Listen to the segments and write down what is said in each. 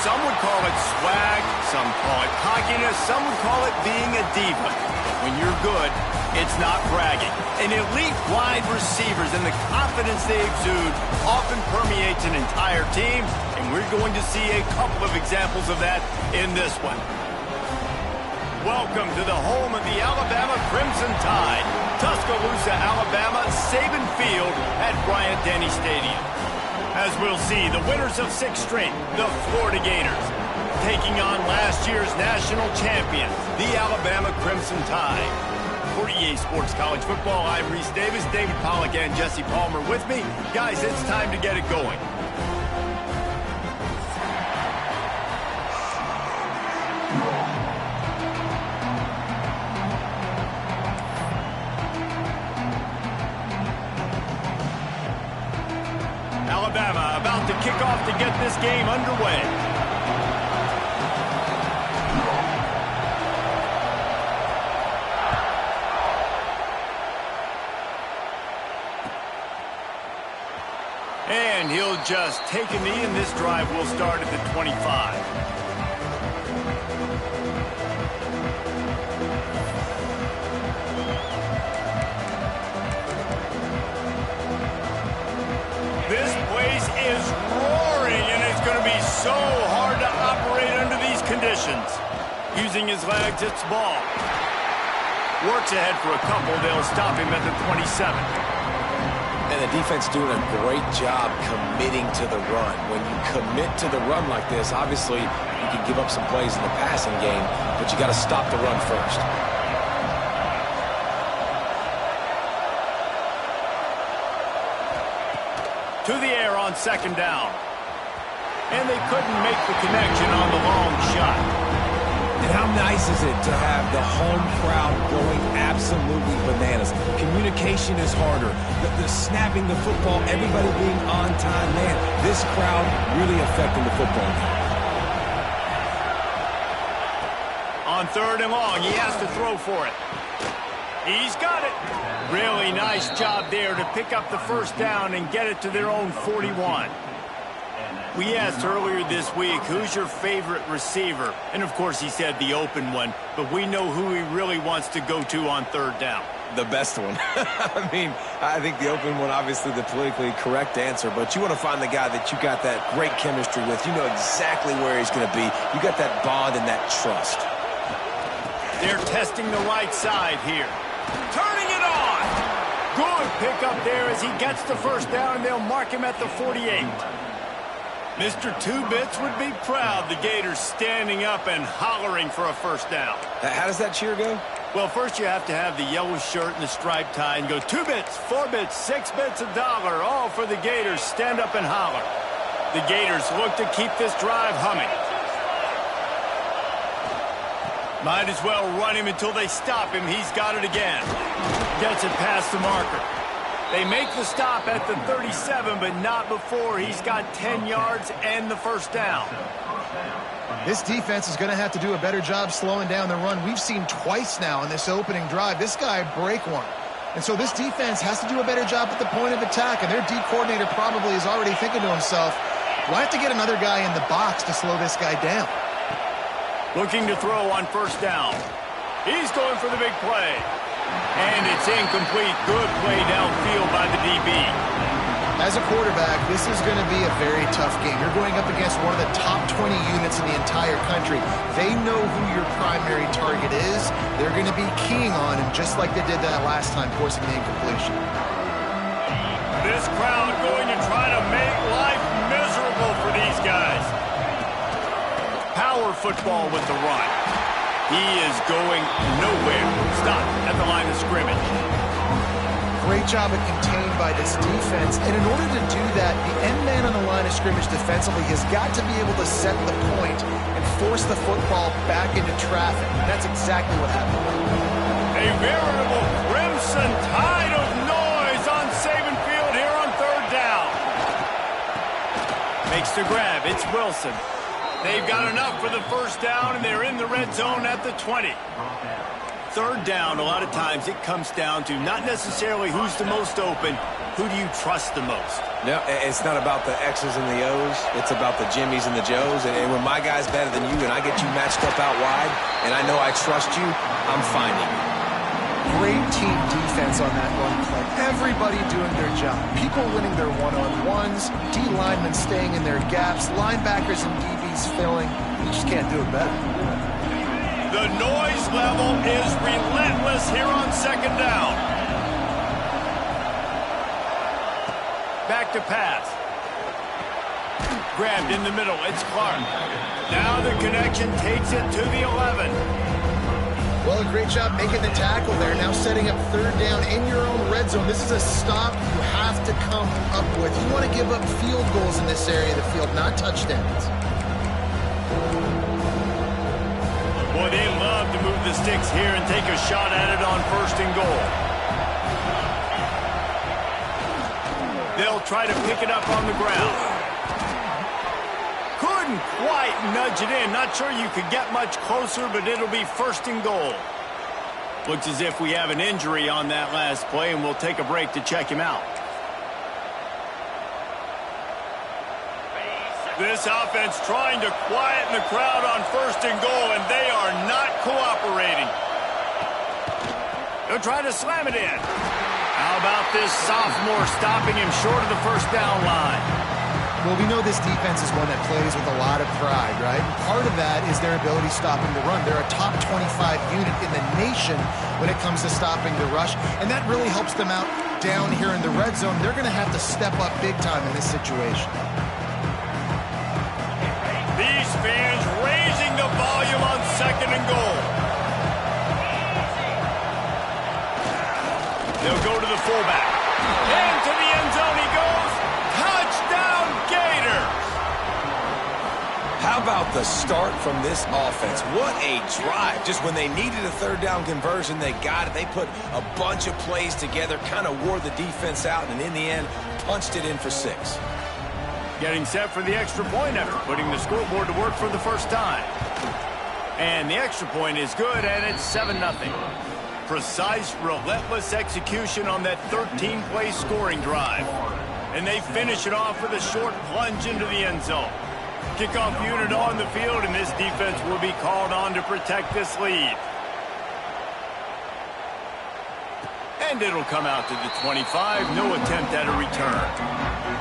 Some would call it swag, some call it cockiness, some would call it being a diva. But when you're good, it's not bragging. An elite wide receivers and the confidence they exude often permeates an entire team, and we're going to see a couple of examples of that in this one. Welcome to the home of the Alabama Crimson Tide, Tuscaloosa, Alabama, Saban Field at Bryant-Denny Stadium. As we'll see, the winners of 6 straight, the Florida Gators, taking on last year's national champions, the Alabama Crimson Tide. For EA Sports College Football, I'm Reese Davis, David Pollack, and Jesse Palmer with me. Guys, it's time to get it going. Alabama about to kick off to get this game underway. And he'll just take a knee, and this drive will start at the 25. This place is roaring, and it's going to be so hard to operate under these conditions. Using his legs, it's ball. Works ahead for a couple. They'll stop him at the 27. And the defense doing a great job committing to the run. When you commit to the run like this, obviously you can give up some plays in the passing game, but you got to stop the run first. To the air on 2nd down. And they couldn't make the connection on the long shot. And how nice is it to have the home crowd going absolutely bananas? Communication is harder. The snapping the football, everybody being on time. Man, this crowd really affecting the football game. On 3rd and long, he has to throw for it. He's got it. Really nice job there to pick up the 1st down and get it to their own 41. We asked earlier this week, who's your favorite receiver? And, of course, he said the open one, but we know who he really wants to go to on 3rd down. The best one. I mean, I think the open one, obviously the politically correct answer, but you want to find the guy that you got that great chemistry with. You know exactly where he's going to be. You got that bond and that trust. They're testing the right side here. Turning it on. Good pickup there as he gets the 1st down, and they'll mark him at the 48. Mr. Two-Bits would be proud. The Gators standing up and hollering for a 1st down. How does that cheer go? Well, first you have to have the yellow shirt and the striped tie and go 2 bits, 4 bits, 6 bits, $1, all for the Gators. Stand up and holler. The Gators look to keep this drive humming. Might as well run him until they stop him. He's got it again. Gets it past the marker. They make the stop at the 37, but not before he's got 10 yards and the 1st down. This defense is going to have to do a better job slowing down the run. We've seen twice now in this opening drive this guy break one. And so this defense has to do a better job at the point of attack, and their D coordinator probably is already thinking to himself, do I have to get another guy in the box to slow this guy down? Looking to throw on 1st down. He's going for the big play. And it's incomplete. Good play downfield by the DB. As a quarterback, this is going to be a very tough game. You're going up against one of the top 20 units in the entire country. They know who your primary target is. They're going to be keying on him just like they did that last time, forcing the incompletion. This crowd going to try to make life miserable for these guys. Power football with the run. He is going nowhere. Stop at the line of scrimmage. Great job at contained by this defense. And in order to do that, the end man on the line of scrimmage defensively has got to be able to set the point and force the football back into traffic. And that's exactly what happened. A veritable crimson tide of noise on Saban Field here on 3rd down. Makes the grab. It's Wilson. They've got enough for the 1st down, and they're in the red zone at the 20. 3rd down, a lot of times it comes down to not necessarily who's the most open, who do you trust the most? No, it's not about the X's and the O's. It's about the Jimmies and the Joes. And when my guy's better than you and I get you matched up out wide and I know I trust you, I'm finding you. Great team defense on that run play. Everybody doing their job. People winning their one-on-ones, D linemen staying in their gaps, linebackers and DBs filling. You just can't do it better. The noise level is relentless here on second down. Back to pass. Grabbed in the middle. It's Clark. Now the connection takes it to the 11. Well, a great job making the tackle there. Now setting up third down in your own red zone. This is a stop you have to come up with. You want to give up field goals in this area of the field, not touchdowns. Boy, they love to move the sticks here and take a shot at it on first and goal. They'll try to pick it up on the ground. Couldn't quite nudge it in. Not sure you could get much closer, but it'll be first and goal. Looks as if we have an injury on that last play, and we'll take a break to check him out. This offense trying to quieten the crowd on first and goal, and they are not cooperating. They'll try to slam it in. How about this sophomore stopping him short of the first down line? Well, we know this defense is one that plays with a lot of pride, right? And part of that is their ability stopping the run. They're a top 25 unit in the nation when it comes to stopping the rush, and that really helps them out down here in the red zone. They're going to have to step up big time in this situation. These fans raising the volume on second and goal. They'll go to the fullback. Into the end zone he goes. Touchdown, Gators! How about the start from this offense? What a drive. Just when they needed a third down conversion, they got it. They put a bunch of plays together, kind of wore the defense out, and in the end, punched it in for 6. Getting set for the extra point after putting the scoreboard to work for the first time. And the extra point is good, and it's 7-0. Precise, relentless execution on that 13-play scoring drive. And they finish it off with a short plunge into the end zone. Kickoff unit on the field, and this defense will be called on to protect this lead. And it'll come out to the 25. No attempt at a return.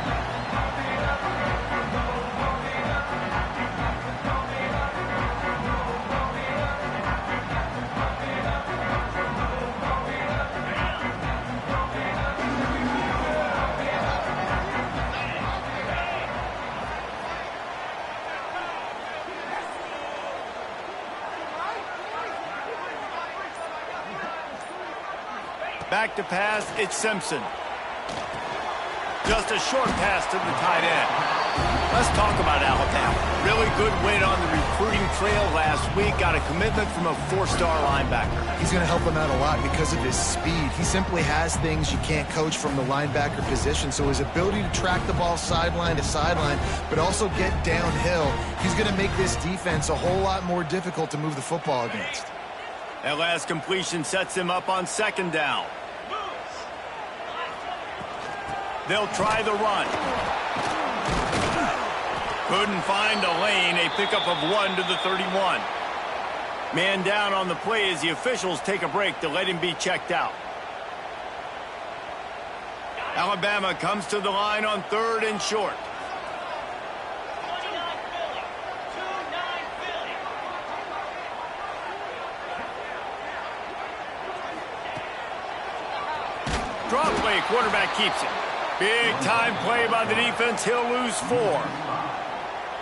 Back to pass, it's Simpson. Just a short pass to the tight end. Let's talk about Alabama. Really good win on the recruiting trail last week. Got a commitment from a 4-star linebacker. He's going to help him out a lot because of his speed. He simply has things you can't coach from the linebacker position. So his ability to track the ball sideline to sideline, but also get downhill, he's going to make this defense a whole lot more difficult to move the football against. That last completion sets him up on second down. They'll try the run. Couldn't find a lane. A pickup of 1 to the 31. Man down on the play as the officials take a break to let him be checked out. Alabama comes to the line on 3rd and short. Draw play, quarterback keeps it. Big time play by the defense. He'll lose 4.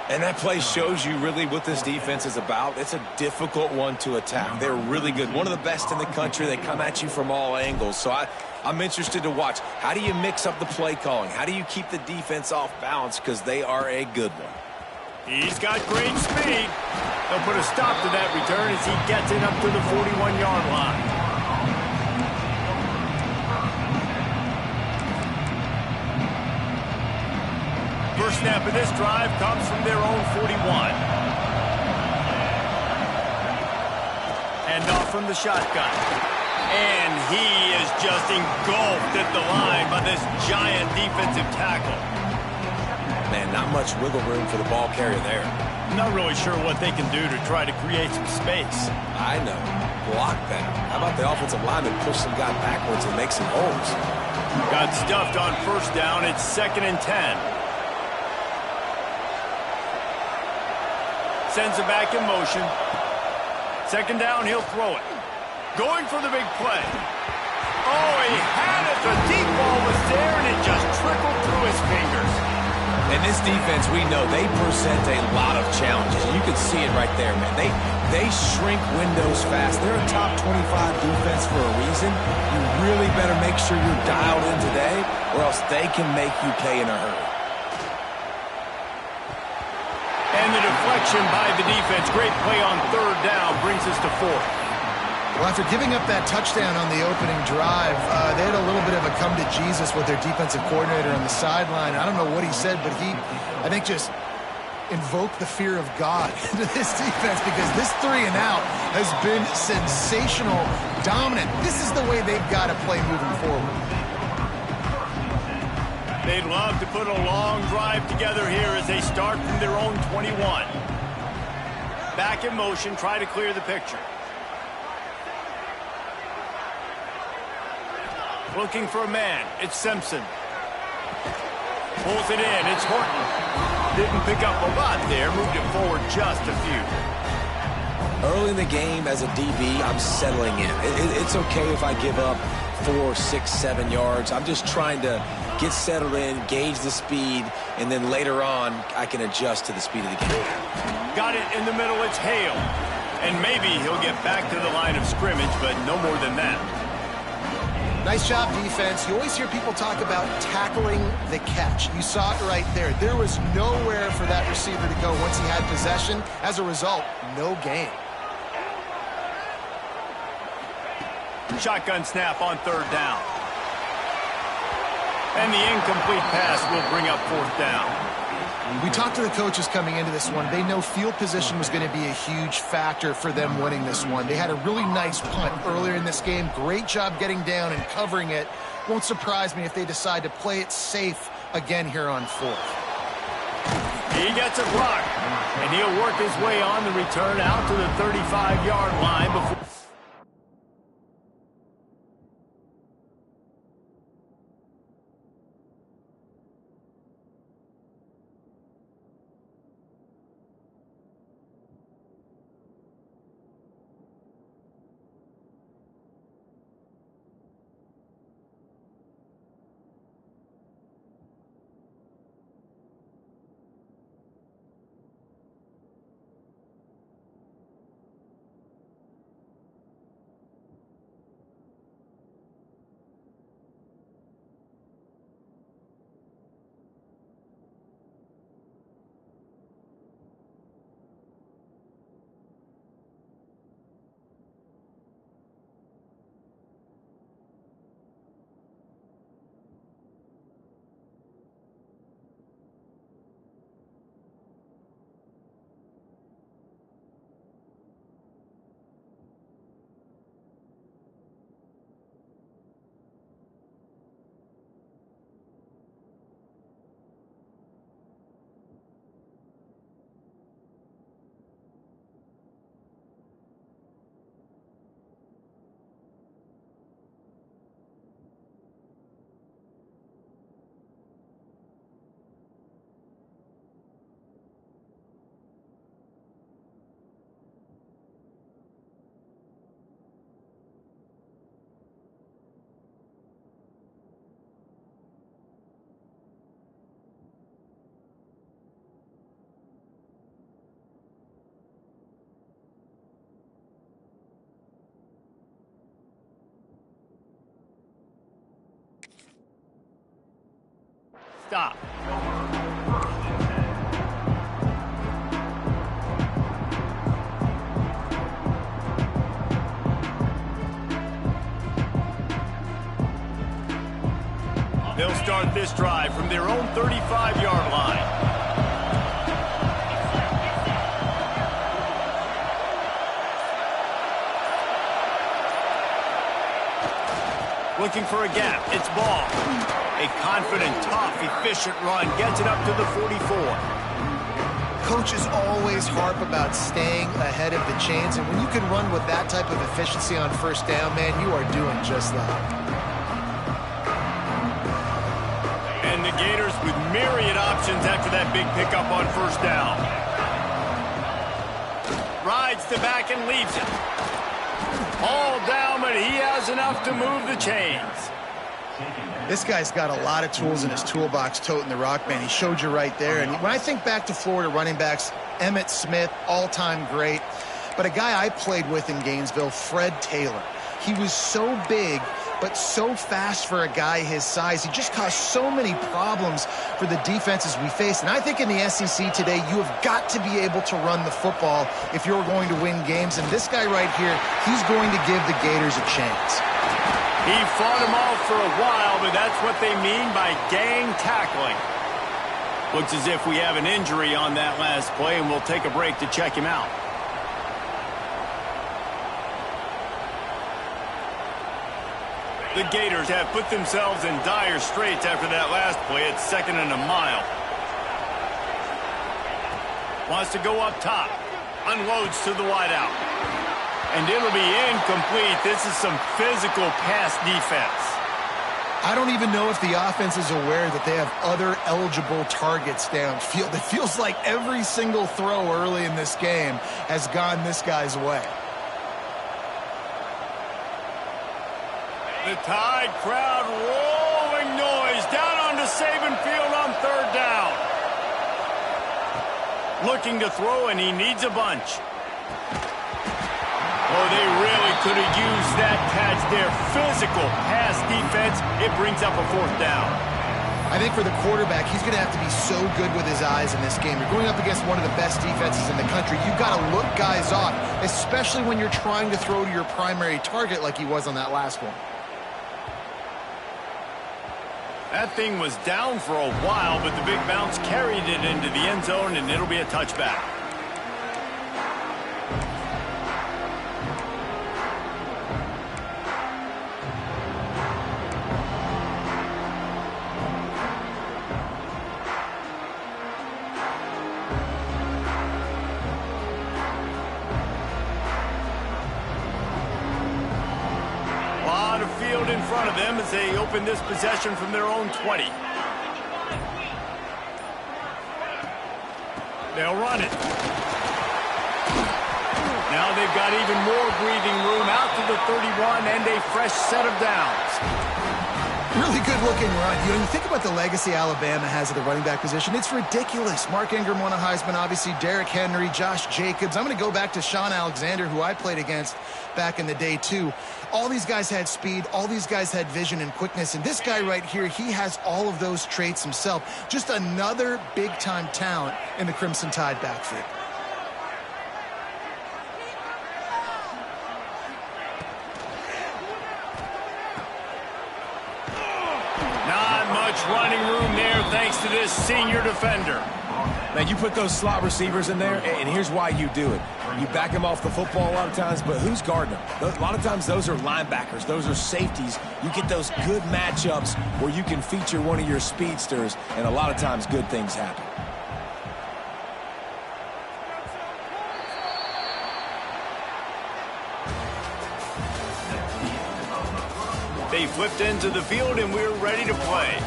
And that play shows you really what this defense is about. It's a difficult one to attack. They're really good. One of the best in the country. They come at you from all angles. So I'm interested to watch. How do you mix up the play calling? How do you keep the defense off balance? Because they are a good one. He's got great speed. They'll put a stop to that return as he gets it up to the 41-yard line. First snap of this drive comes from their own 41. And off from the shotgun. And he is just engulfed at the line by this giant defensive tackle. Man, not much wiggle room for the ball carrier there. Not really sure what they can do to try to create some space. I know. Block that. How about the offensive lineman push some guy backwards and make some holes? Got stuffed on first down. It's 2nd and 10. Sends it back in motion. 2nd down, he'll throw it. Going for the big play. Oh, he had it. The deep ball was there, and it just trickled through his fingers. And this defense, we know, they present a lot of challenges. You can see it right there, man. They shrink windows fast. They're a top 25 defense for a reason. You really better make sure you're dialed in today, or else they can make you pay in a hurry. And the deflection by the defense. Great play on 3rd down brings us to 4th. Well, after giving up that touchdown on the opening drive, they had a little bit of a come-to-Jesus with their defensive coordinator on the sideline. I don't know what he said, but he, I think, just invoked the fear of God into this defense, because this 3 and out has been sensational, dominant. This is the way they've got to play moving forward. They'd love to put a long drive together here as they start from their own 21. Back in motion, try to clear the picture. Looking for a man. It's Simpson. Pulls it in. It's Horton. Didn't pick up a lot there. Moved it forward just a few. Early in the game as a DB, I'm settling in. It's okay if I give up 4, 6, 7 yards. I'm just trying to get settled in, gauge the speed, and then later on, I can adjust to the speed of the game. Got it in the middle. It's Hale. And maybe he'll get back to the line of scrimmage, but no more than that. Nice job, defense. You always hear people talk about tackling the catch. You saw it right there. There was nowhere for that receiver to go once he had possession. As a result, no gain. Shotgun snap on 3rd down. And the incomplete pass will bring up 4th down. We talked to the coaches coming into this one. They know field position was going to be a huge factor for them winning this one. They had a really nice punt earlier in this game. Great job getting down and covering it. Won't surprise me if they decide to play it safe again here on 4th. He gets it blocked, and he'll work his way on the return out to the 35-yard line before. Stop. They'll start this drive from their own 35-yard line. Looking for a gap. It's ball. A confident, tough, efficient run gets it up to the 44. Coaches always harp about staying ahead of the chains, and when you can run with that type of efficiency on first down, man, you are doing just that. And the Gators with myriad options after that big pickup on first down. Rides the back and leaves it. All down, but he has enough to move the chains. This guy's got a lot of tools in his toolbox toting the rock, man. He showed you right there. And when I think back to Florida running backs, Emmitt Smith, all-time great. But a guy I played with in Gainesville, Fred Taylor. He was so big, but so fast for a guy his size. He just caused so many problems for the defenses we face. And I think in the SEC today, you have got to be able to run the football if you're going to win games. And this guy right here, he's going to give the Gators a chance. He fought him off for a while, but that's what they mean by gang tackling. Looks as if we have an injury on that last play, and we'll take a break to check him out. The Gators have put themselves in dire straits after that last play. It's 2nd and a mile. Wants to go up top. Unloads to the wideout. And it'll be incomplete. This is some physical pass defense. I don't even know if the offense is aware that they have other eligible targets downfield. It feels like every single throw early in this game has gone this guy's way. The Tide crowd rolling noise down onto Saban Field on 3rd down. Looking to throw, and he needs a bunch. Oh, they really could have used that catch there. Physical pass defense. It brings up a 4th down. I think for the quarterback, he's going to have to be so good with his eyes in this game. You're going up against one of the best defenses in the country. You've got to look guys off, especially when you're trying to throw to your primary target like he was on that last one. That thing was down for a while, but the big bounce carried it into the end zone, and it'll be a touchback. In front of them as they open this possession from their own 20. They'll run it. Now they've got even more breathing room out to the 31 and a fresh set of downs. Really good-looking run. You think about the legacy Alabama has at the running back position. It's ridiculous. Mark Ingram won a Heisman, obviously. Derrick Henry, Josh Jacobs. I'm going to go back to Sean Alexander, who I played against back in the day, too. All these guys had speed. All these guys had vision and quickness. And this guy right here, he has all of those traits himself. Just another big-time talent in the Crimson Tide backfield. Running room there thanks to this senior defender. Man, you put those slot receivers in there, and here's why you do it. You back them off the football a lot of times, but who's guarding them? A lot of times those are linebackers. Those are safeties. You get those good matchups where you can feature one of your speedsters, and a lot of times good things happen. They flipped into the field, and we're ready to play.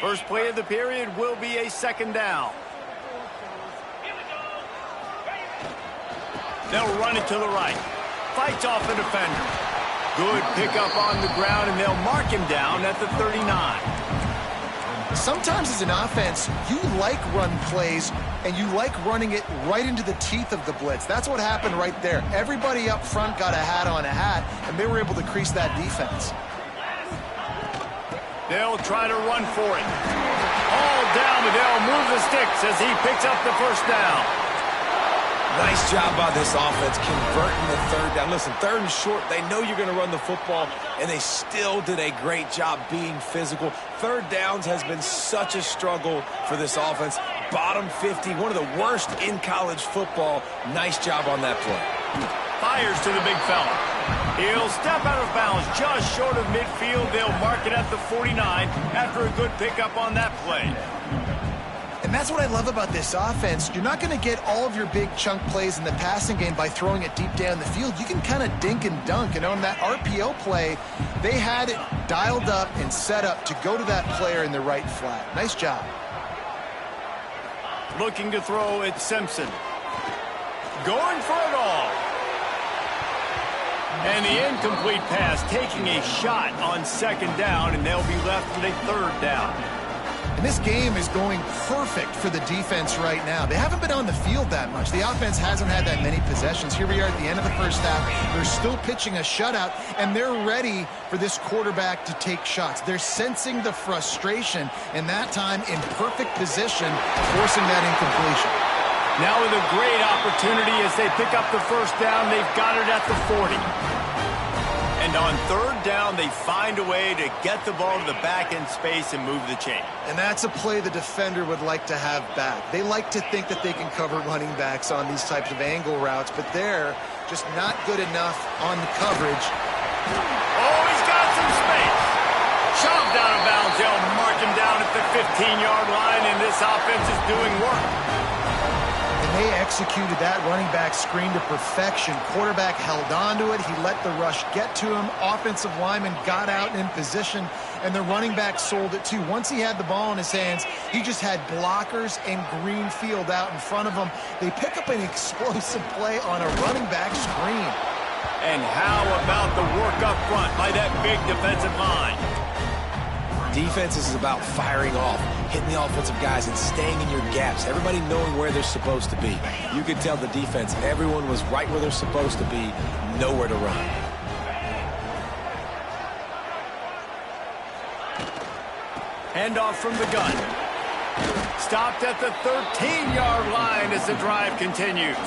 First play of the period will be a 2nd down. They'll run it to the right. Fights off the defender. Good pickup on the ground, and they'll mark him down at the 39. Sometimes as an offense, you like run plays, and you like running it right into the teeth of the blitz. That's what happened right there. Everybody up front got a hat on a hat, and they were able to crease that defense. They'll try to run for it. All down, but they'll move the sticks as he picks up the 1st down. Nice job by this offense converting the third down. Listen, third and short, they know you're going to run the football, and they still did a great job being physical. Third downs has been such a struggle for this offense. Bottom 50, one of the worst in college football. Nice job on that play. Fires to the big fella. He'll step out of bounds just short of midfield. They'll mark it at the 49 after a good pickup on that play. And that's what I love about this offense. You're not going to get all of your big chunk plays in the passing game by throwing it deep down the field. You can kind of dink and dunk. And on that RPO play, they had it dialed up and set up to go to that player in the right flat. Nice job. Looking to throw it, Simpson. Going for it all. And the incomplete pass, taking a shot on second down, and they'll be left with a third down. And this game is going perfect for the defense right now. They haven't been on the field that much. The offense hasn't had that many possessions. Here we are at the end of the first half. They're still pitching a shutout, and they're ready for this quarterback to take shots. They're sensing the frustration, and that time in perfect position, forcing that incompletion. Now with a great opportunity as they pick up the first down, they've got it at the 40. And on third down, they find a way to get the ball to the back end space and move the chain. And that's a play the defender would like to have back. They like to think that they can cover running backs on these types of angle routes, but they're just not good enough on the coverage. Oh, he's got some space. Shoved out of bounds. They'll mark him down at the 15-yard line, and this offense is doing work. They executed that running back screen to perfection. Quarterback held on to it. He let the rush get to him. Offensive lineman got out in position, and the running back sold it too. Once he had the ball in his hands, he just had blockers and green field out in front of him. They pick up an explosive play on a running back screen. And how about the work up front by that big defensive line? Defense is about firing off, hitting the offensive guys, and staying in your gaps. Everybody knowing where they're supposed to be. You could tell the defense, everyone was right where they're supposed to be, nowhere to run. Handoff from the gun. Stopped at the 13-yard line as the drive continues.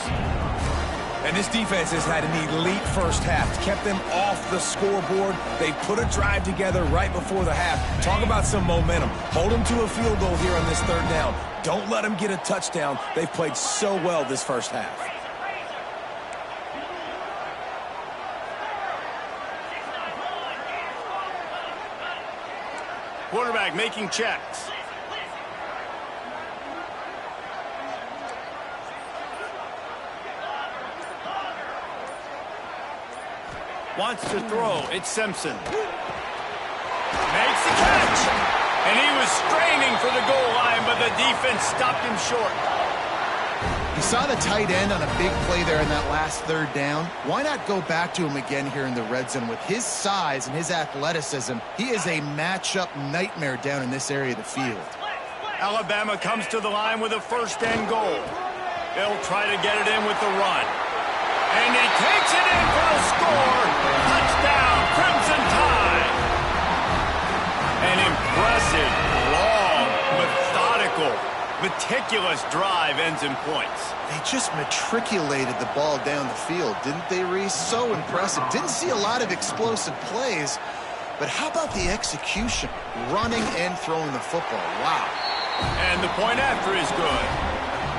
And this defense has had an elite first half. Kept them off the scoreboard. They put a drive together right before the half. Talk about some momentum. Hold them to a field goal here on this third down. Don't let them get a touchdown. They've played so well this first half. Quarterback making checks. Wants to throw. It's Simpson. Makes the catch. And he was straining for the goal line, but the defense stopped him short. You saw the tight end on a big play there in that last third down. Why not go back to him again here in the red zone? With his size and his athleticism, he is a matchup nightmare down in this area of the field. Alabama comes to the line with a first and goal. They'll try to get it in with the run. And he takes it in for the score. Touchdown, Crimson Tide. An impressive, long, methodical, meticulous drive ends in points. They just matriculated the ball down the field, didn't they, Reese? So impressive. Didn't see a lot of explosive plays, but how about the execution? Running and throwing the football. Wow. And the point after is good.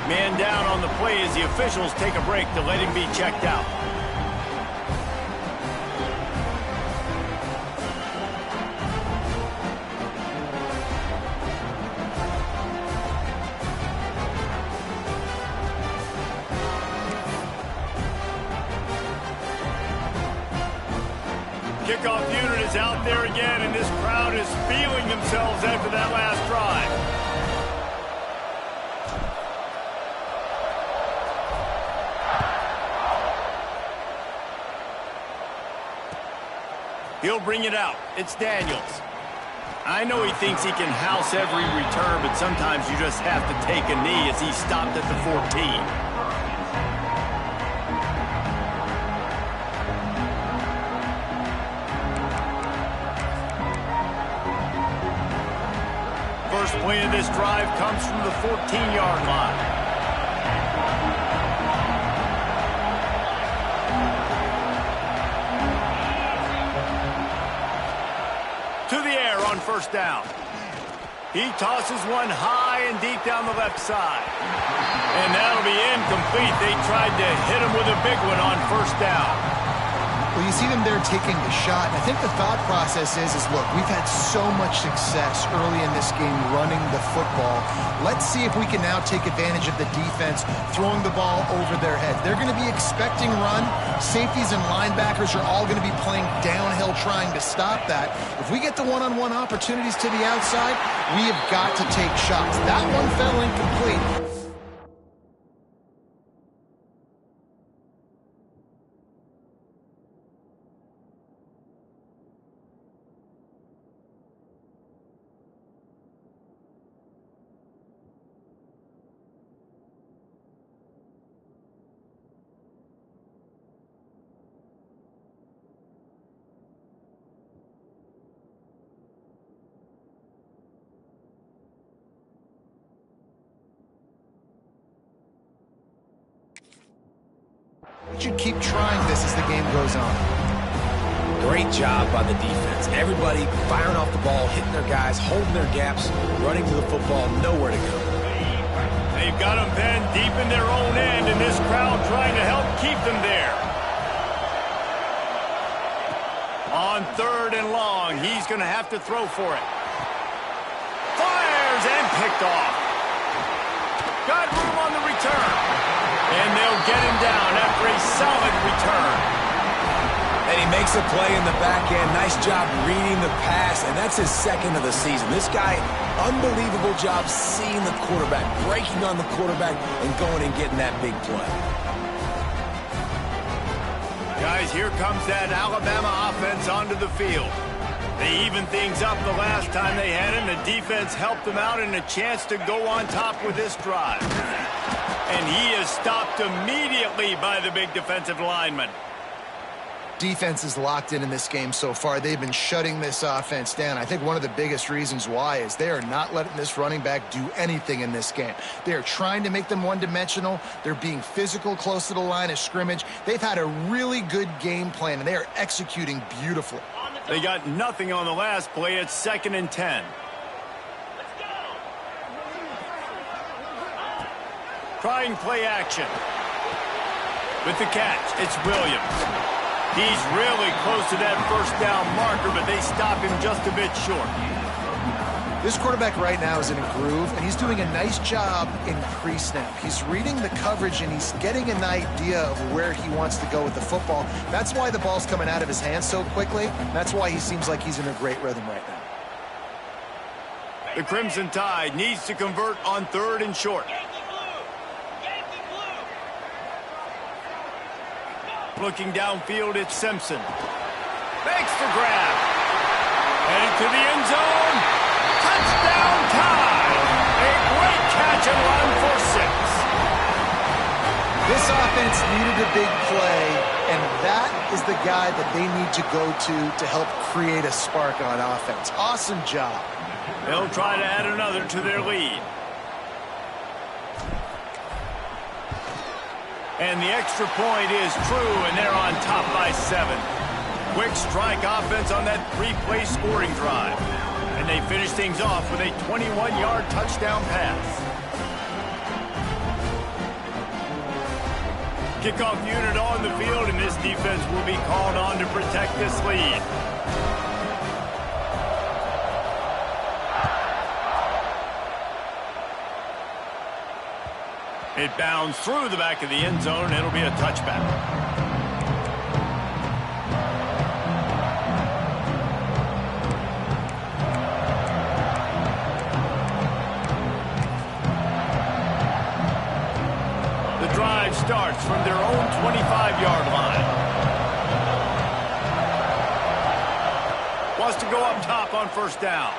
Man down on the play as the officials take a break to let him be checked out. Kickoff unit is out there again, and this crowd is feeling themselves after that last drive. He'll bring it out. It's Daniels. I know he thinks he can house every return, but sometimes you just have to take a knee as he stopped at the 14. First play of this drive comes from the 14-yard line. first down. He tosses one high and deep down the left side. And that'll be incomplete. They tried to hit him with a big one on first down. Well, you see them there taking the shot. And I think the thought process is look, we've had so much success early in this game running the football. Let's see if we can now take advantage of the defense throwing the ball over their heads. They're going to be expecting run. Safeties and linebackers are all going to be playing downhill trying to stop that. If we get the one-on-one opportunities to the outside, we have got to take shots. That one fell incomplete. Should keep trying this as the game goes on. Great job by the defense. Everybody firing off the ball, hitting their guys, holding their gaps, running to the football, nowhere to go. They've got them pinned deep in their own end, and this crowd trying to help keep them there. On 3rd and long, he's going to have to throw for it. Fires and picked off. Got room on the return. And they'll get him down after a solid return. And he makes a play in the back end. Nice job reading the pass, and that's his second of the season. This guy, unbelievable job seeing the quarterback, breaking on the quarterback, and going and getting that big play. Guys, here comes that Alabama offense onto the field. They evened things up the last time they had him. The defense helped them out and a chance to go on top with this drive. And he is stopped immediately by the big defensive lineman. Defense is locked in this game so far. They've been shutting this offense down. I think one of the biggest reasons why is they are not letting this running back do anything in this game. They are trying to make them one-dimensional. They're being physical close to the line of scrimmage. They've had a really good game plan, and they are executing beautifully. They got nothing on the last play. It's 2nd and 10. Trying play action. With the catch, it's Williams. He's really close to that first down marker, but they stop him just a bit short. This quarterback right now is in a groove, and he's doing a nice job in pre-snap. He's reading the coverage, and he's getting an idea of where he wants to go with the football. That's why the ball's coming out of his hands so quickly. That's why he seems like he's in a great rhythm right now. The Crimson Tide needs to convert on 3rd and short. Looking downfield, it's Simpson. Makes the grab. Headed to the end zone. Touchdown Tide. A great catch and run for 6. This offense needed a big play, and that is the guy that they need to go to help create a spark on offense. Awesome job. They'll try to add another to their lead. And the extra point is true, and they're on top by 7. Quick strike offense on that 3-play scoring drive. And they finish things off with a 21-yard touchdown pass. Kickoff unit on the field, and this defense will be called on to protect this lead. It bounds through the back of the end zone, and it'll be a touchback. The drive starts from their own 25-yard line. Wants to go up top on first down.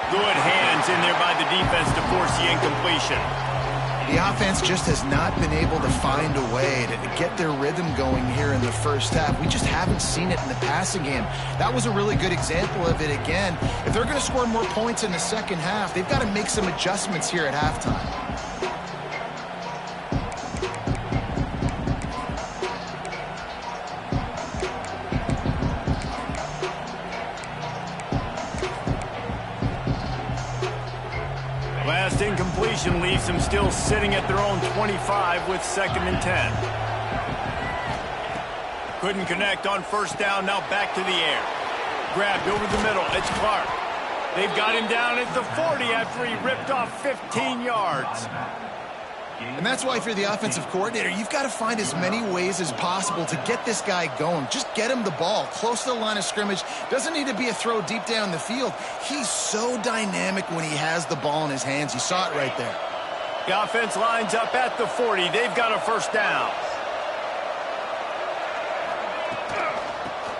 Good hands in there by the defense to force the incompletion. The offense just has not been able to find a way to get their rhythm going here in the first half. We just haven't seen it in the passing game. That was a really good example of it again. If they're going to score more points in the second half, they've got to make some adjustments here at halftime. first incompletion leaves them still sitting at their own 25 with 2nd and 10. Couldn't connect on first down, now back to the air. Grabbed over the middle, it's Clark. They've got him down at the 40 after he ripped off 15 yards. And that's why if you're the offensive coordinator, you've got to find as many ways as possible to get this guy going. Just get him the ball close to the line of scrimmage. Doesn't need to be a throw deep down the field. He's so dynamic when he has the ball in his hands. You saw it right there. The offense lines up at the 40. They've got a first down.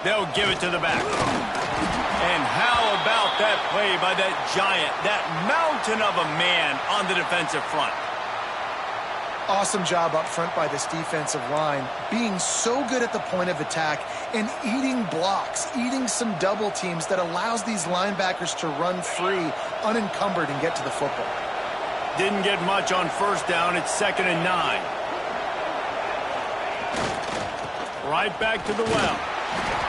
They'll give it to the back. And how about that play by that giant, that mountain of a man on the defensive front? Awesome job up front by this defensive line, being so good at the point of attack and eating blocks, eating some double teams that allows these linebackers to run free, unencumbered, and get to the football. Didn't get much on first down. It's 2nd and 9. Right back to the well.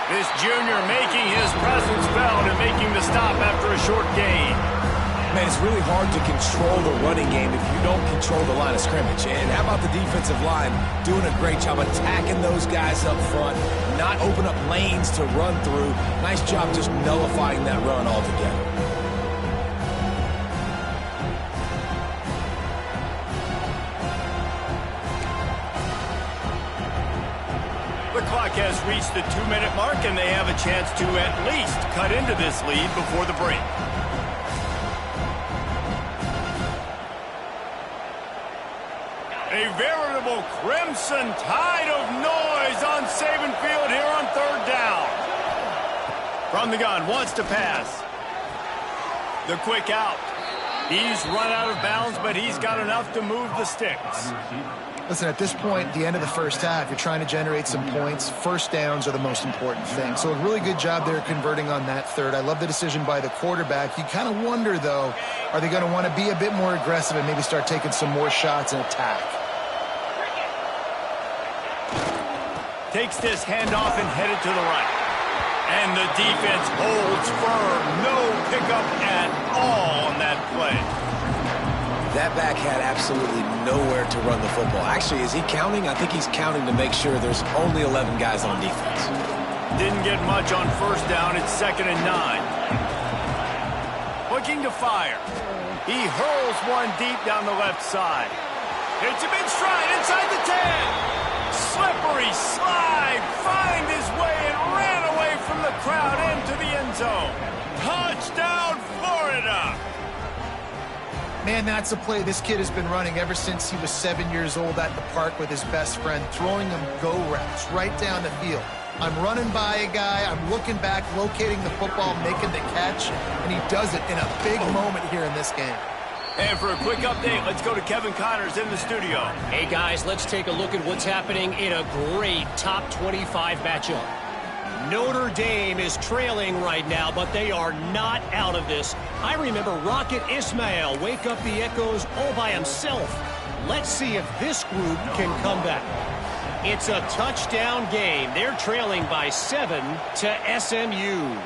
This junior making his presence felt and making the stop after a short gain. Man, it's really hard to control the running game if you don't control the line of scrimmage. And how about the defensive line doing a great job attacking those guys up front, not open up lanes to run through. Nice job just nullifying that run altogether. The clock has reached the 2-minute mark, and they have a chance to at least cut into this lead before the break. A veritable crimson tide of noise on Saban Field here on 3rd down. From the gun, wants to pass. The quick out. He's run out of bounds, but he's got enough to move the sticks. Listen, at this point, the end of the first half, you're trying to generate some points. First downs are the most important thing. So a really good job there converting on that third. I love the decision by the quarterback. You kind of wonder, though, are they going to want to be a bit more aggressive and maybe start taking some more shots and attack? Takes this handoff and headed to the right. And the defense holds firm. No pickup at all on that play. That back had absolutely nowhere to run the football. Actually, is he counting? I think he's counting to make sure there's only 11 guys on defense. Didn't get much on first down. It's 2nd and 9. Looking to fire. He hurls one deep down the left side. It's a big stride inside the 10. Slippery slide, find his way and ran away from the crowd into the end zone. Touchdown, Florida! Man, that's a play this kid has been running ever since he was 7 years old at the park with his best friend, throwing him go routes right down the field. I'm running by a guy, I'm looking back, locating the football, making the catch, and he does it in a big moment here in this game. And for a quick update, let's go to Kevin Connors in the studio. Hey, guys, let's take a look at what's happening in a great top 25 matchup. Notre Dame is trailing right now, but they are not out of this. I remember Rocket Ismail wake up the echoes all by himself. Let's see if this group can come back. It's a touchdown game. They're trailing by 7 to SMU.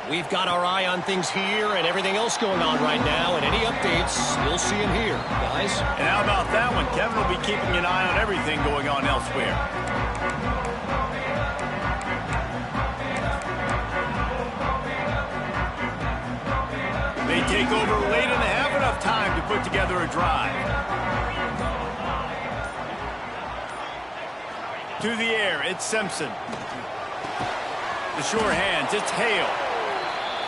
We've got our eye on things here and everything else going on right now, and any updates, you'll see them here, guys. And how about that one? Kevin will be keeping an eye on everything going on elsewhere. They take over late and they have enough time to put together a drive. To the air, it's Simpson. The sure hands, it's Hale.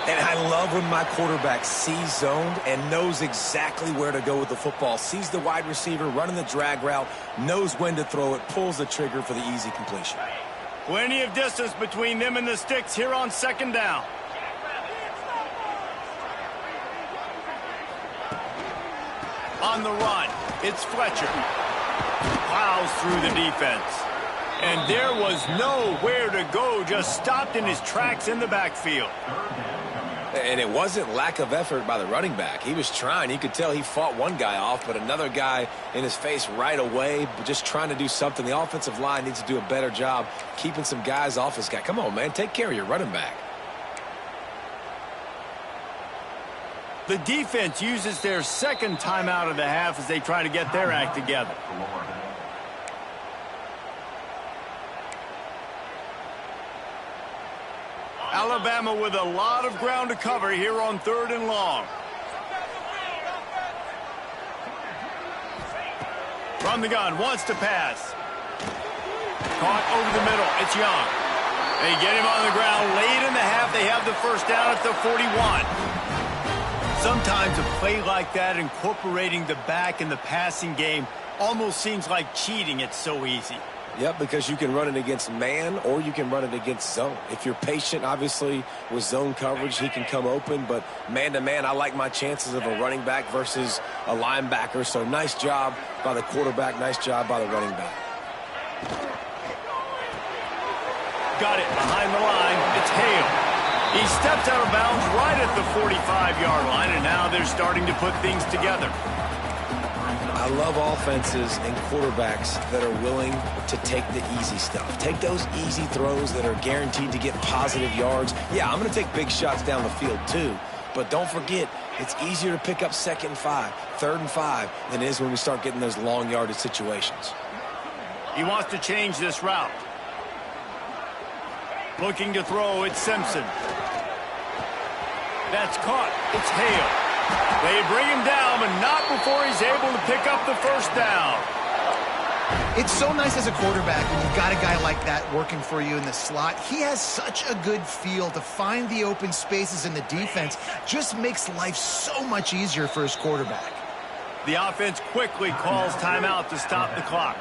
And I love when my quarterback sees zoned and knows exactly where to go with the football. Sees the wide receiver running the drag route, knows when to throw it, pulls the trigger for the easy completion. Plenty of distance between them and the sticks here on 2nd down. On the run, it's Fletcher. Plows through the defense. And there was nowhere to go, just stopped in his tracks in the backfield. And it wasn't lack of effort by the running back. He was trying. You could tell he fought one guy off, but another guy in his face right away, just trying to do something. The offensive line needs to do a better job keeping some guys off his guy. Come on, man. Take care of your running back. The defense uses their second timeout of the half as they try to get their act together. Alabama with a lot of ground to cover here on 3rd and long. From the gun, wants to pass. Caught over the middle. It's Young. They get him on the ground. Late in the half, they have the first down at the 41. Sometimes a play like that, incorporating the back in the passing game, almost seems like cheating. It's so easy. Yep, because you can run it against man or you can run it against zone. If you're patient, obviously, with zone coverage, he can come open. But man-to-man, I like my chances of a running back versus a linebacker. So nice job by the quarterback. Nice job by the running back. Got it behind the line. It's Hale. He steps out of bounds right at the 45-yard line, and now they're starting to put things together. I love offenses and quarterbacks that are willing to take the easy stuff. Take those easy throws that are guaranteed to get positive yards. Yeah, I'm going to take big shots down the field too, but don't forget, it's easier to pick up 2nd and 5, 3rd and 5 than it is when we start getting those long yardage situations. He wants to change this route. Looking to throw, it's Simpson. That's caught. It's Hale. They bring him down, but not before he's able to pick up the first down. It's so nice as a quarterback when you've got a guy like that working for you in the slot. He has such a good feel to find the open spaces in the defense. Just makes life so much easier for his quarterback. The offense quickly calls timeout to stop the clock.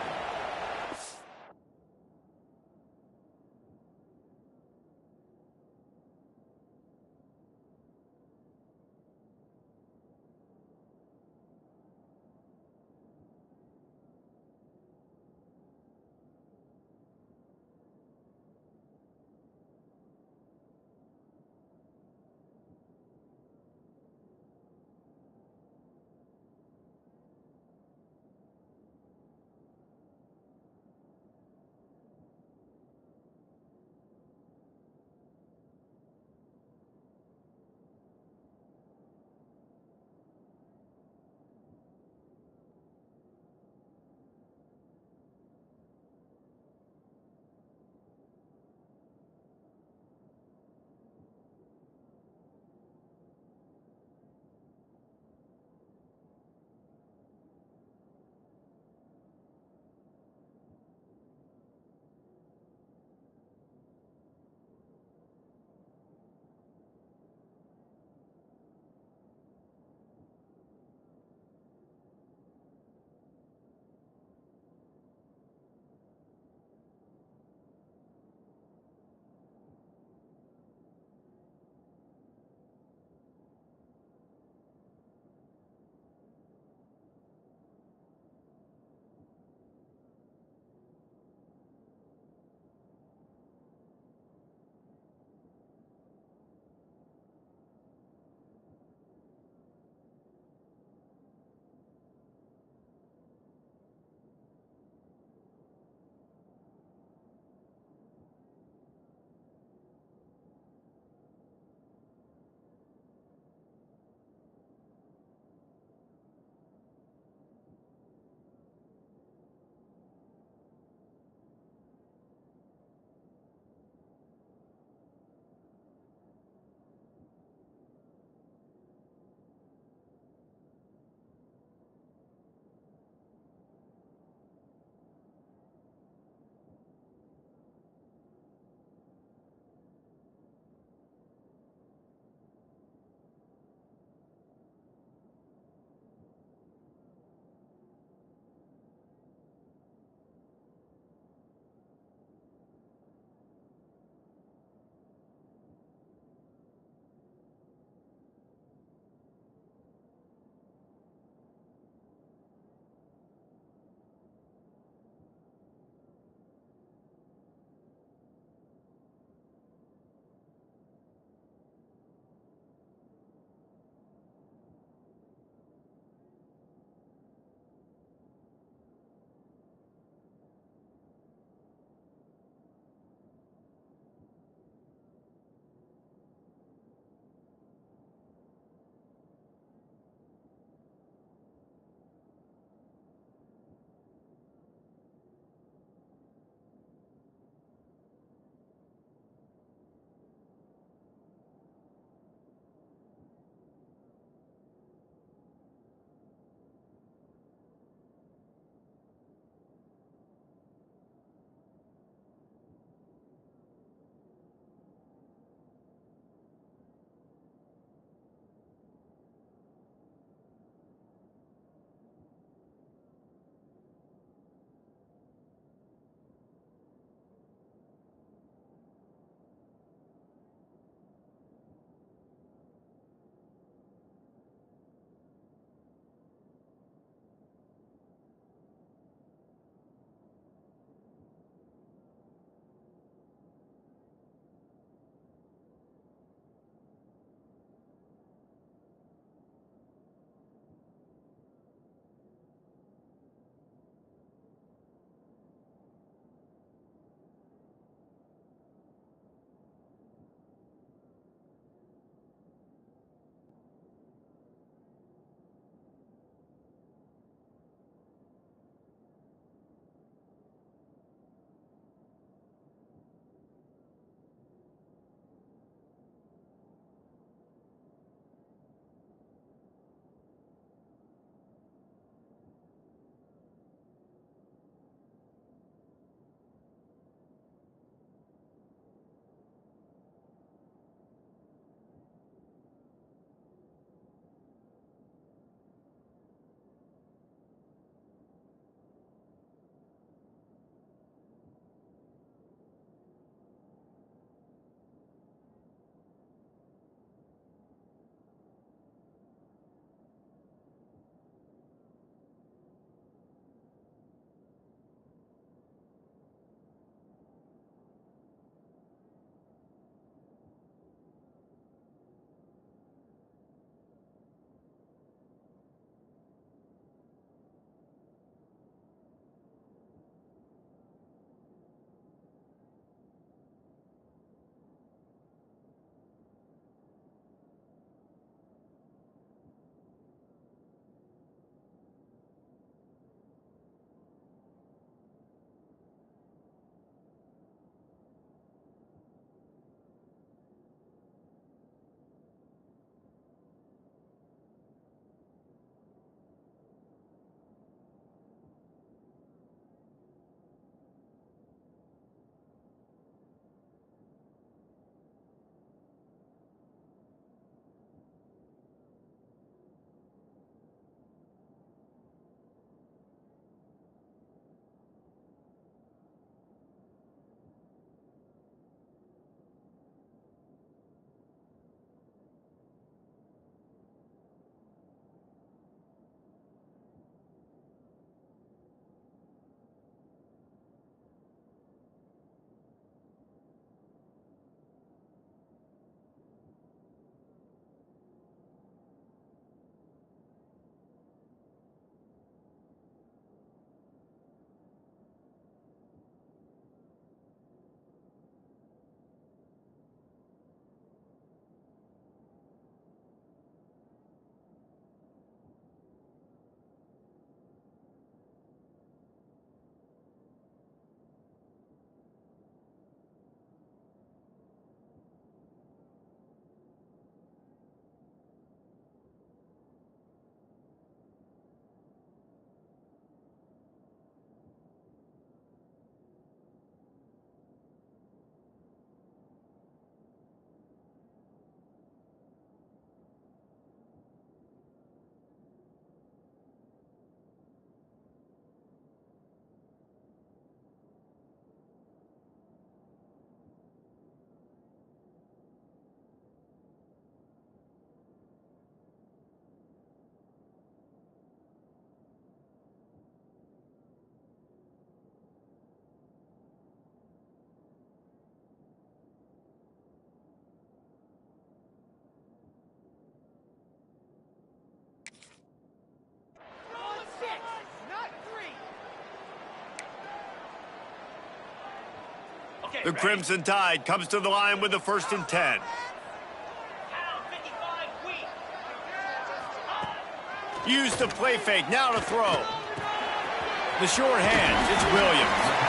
The Crimson Tide comes to the line with the 1st and 10. Use the play fake, now to throw. The short hands, it's Williams.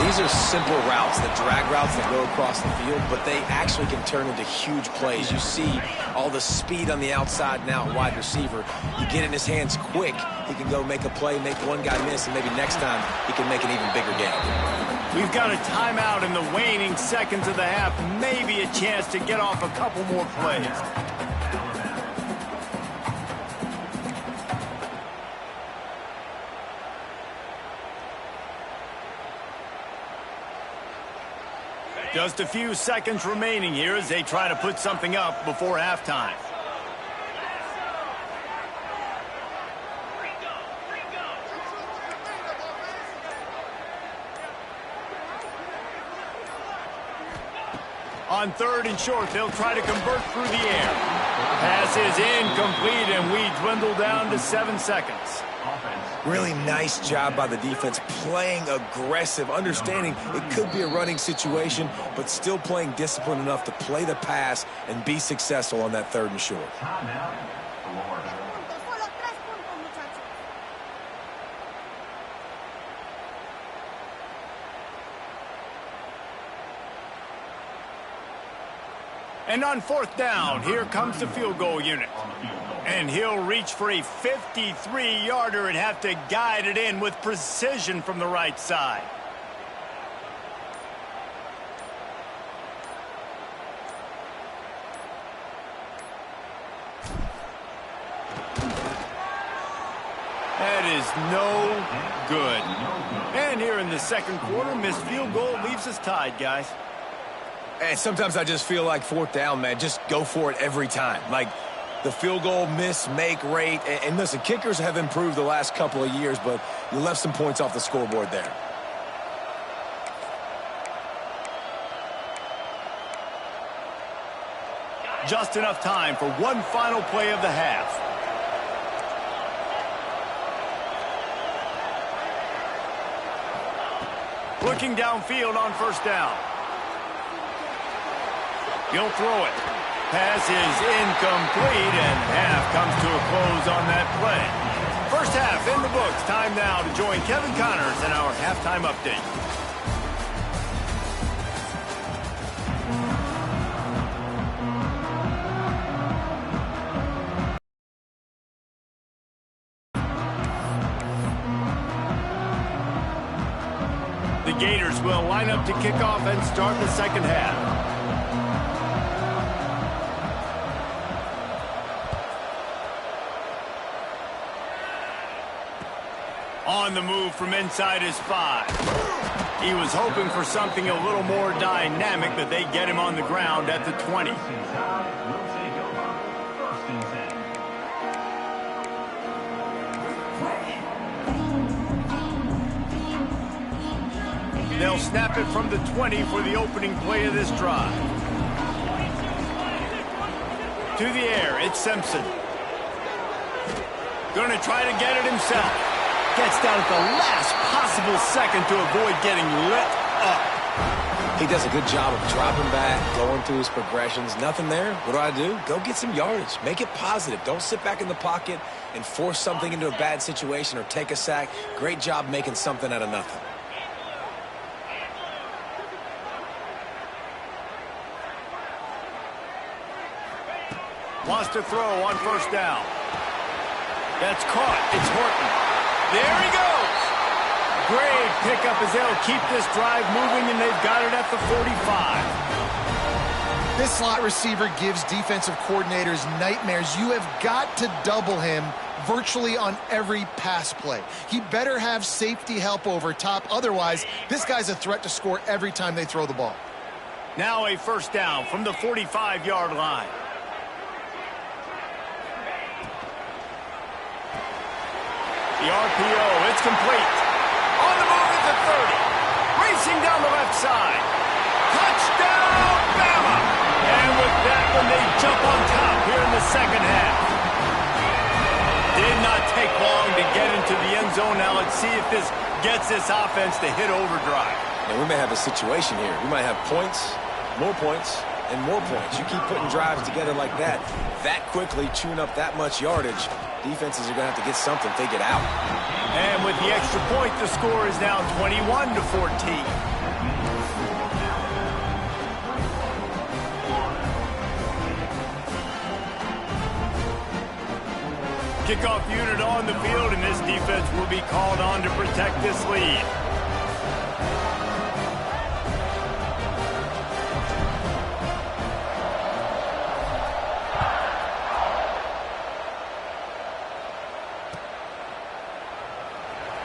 These are simple routes, the drag routes that go across the field, but they actually can turn into huge plays. You see all the speed on the outside now at wide receiver. You get in his hands quick, he can go make a play, make one guy miss, and maybe next time he can make an even bigger game. We've got a timeout in the waning seconds of the half, maybe a chance to get off a couple more plays. Just a few seconds remaining here as they try to put something up before halftime. On 3rd and short, they'll try to convert through the air. Pass is incomplete, and we dwindle down to 7 seconds. Really nice job by the defense, playing aggressive, understanding it could be a running situation, but still playing disciplined enough to play the pass and be successful on that 3rd and short. And on 4th down, here comes the field goal unit. And he'll reach for a 53-yarder and have to guide it in with precision from the right side. That is no good. And here in the 2nd quarter, missed field goal leaves us tied, guys. And sometimes I just feel like 4th down, man, just go for it every time. Like the field goal miss, make rate. And listen, kickers have improved the last couple of years, but you left some points off the scoreboard there. Just enough time for one final play of the half. Looking downfield on 1st down. He'll throw it. Pass is incomplete, and half comes to a close on that play. 1st half in the books. Time now to join Kevin Connors in our halftime update. The Gators will line up to kick off and start the 2nd half. On the move from inside his 5. He was hoping for something a little more dynamic, but they get him on the ground at the 20. They'll snap it from the 20 for the opening play of this drive. To the air, it's Simpson. Going to try to get it himself. Gets down at the last possible second to avoid getting lit up. He does a good job of dropping back, going through his progressions. Nothing there. What do? Go get some yardage. Make it positive. Don't sit back in the pocket and force something into a bad situation or take a sack. Great job making something out of nothing. Wants to throw on 1st down. That's caught. It's Horton. There he goes. Great pickup as they'll keep this drive moving, and they've got it at the 45. This slot receiver gives defensive coordinators nightmares. You have got to double him virtually on every pass play. He better have safety help over top. Otherwise, this guy's a threat to score every time they throw the ball. Now a 1st down from the 45-yard line. The RPO, it's complete. On the move at the 30. Racing down the left side. Touchdown, Bama! And with that one, they jump on top here in the 2nd half. Did not take long to get into the end zone. Now let's see if this gets this offense to hit overdrive. And we may have a situation here. We might have points, and more points. You keep putting drives together like that quickly, chewing up that much yardage, defenses are going to have to get something figured out. And with the extra point, the score is now 21-14. Kickoff unit on the field, and this defense will be called on to protect this lead.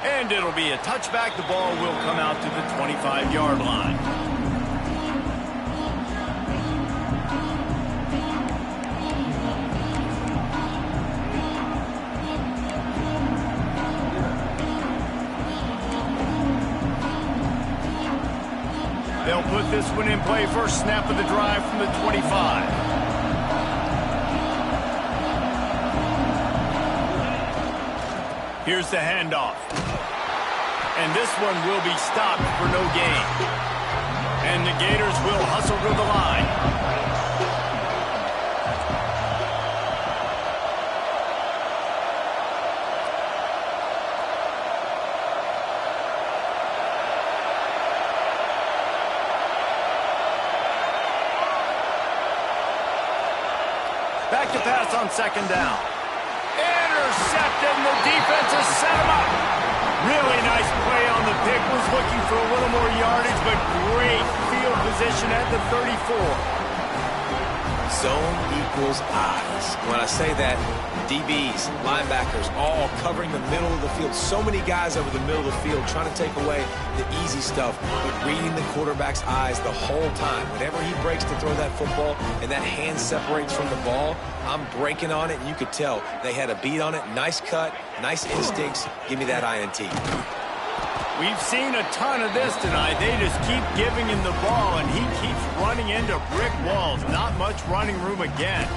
And it'll be a touchback. The ball will come out to the 25-yard line. They'll put this one in play. First snap of the drive from the 25. Here's the handoff. And this one will be stopped for no gain. And the Gators will hustle to the line. Back to pass on second down. Intercepted, and the defense has set him up. Really nice play on the pick. Was looking for a little more yardage, but great field position at the 34. Zone equals eyes. When I say that, DBs, linebackers, all covering the middle of the field. So many guys over the middle of the field trying to take away the easy stuff, but reading the quarterback's eyes the whole time. Whenever he breaks to throw that football and that hand separates from the ball, I'm breaking on it, and you could tell they had a beat on it. Nice cut, nice instincts. Give me that INT. We've seen a ton of this tonight. They just keep giving him the ball, and he keeps running into brick walls. Not much running room again.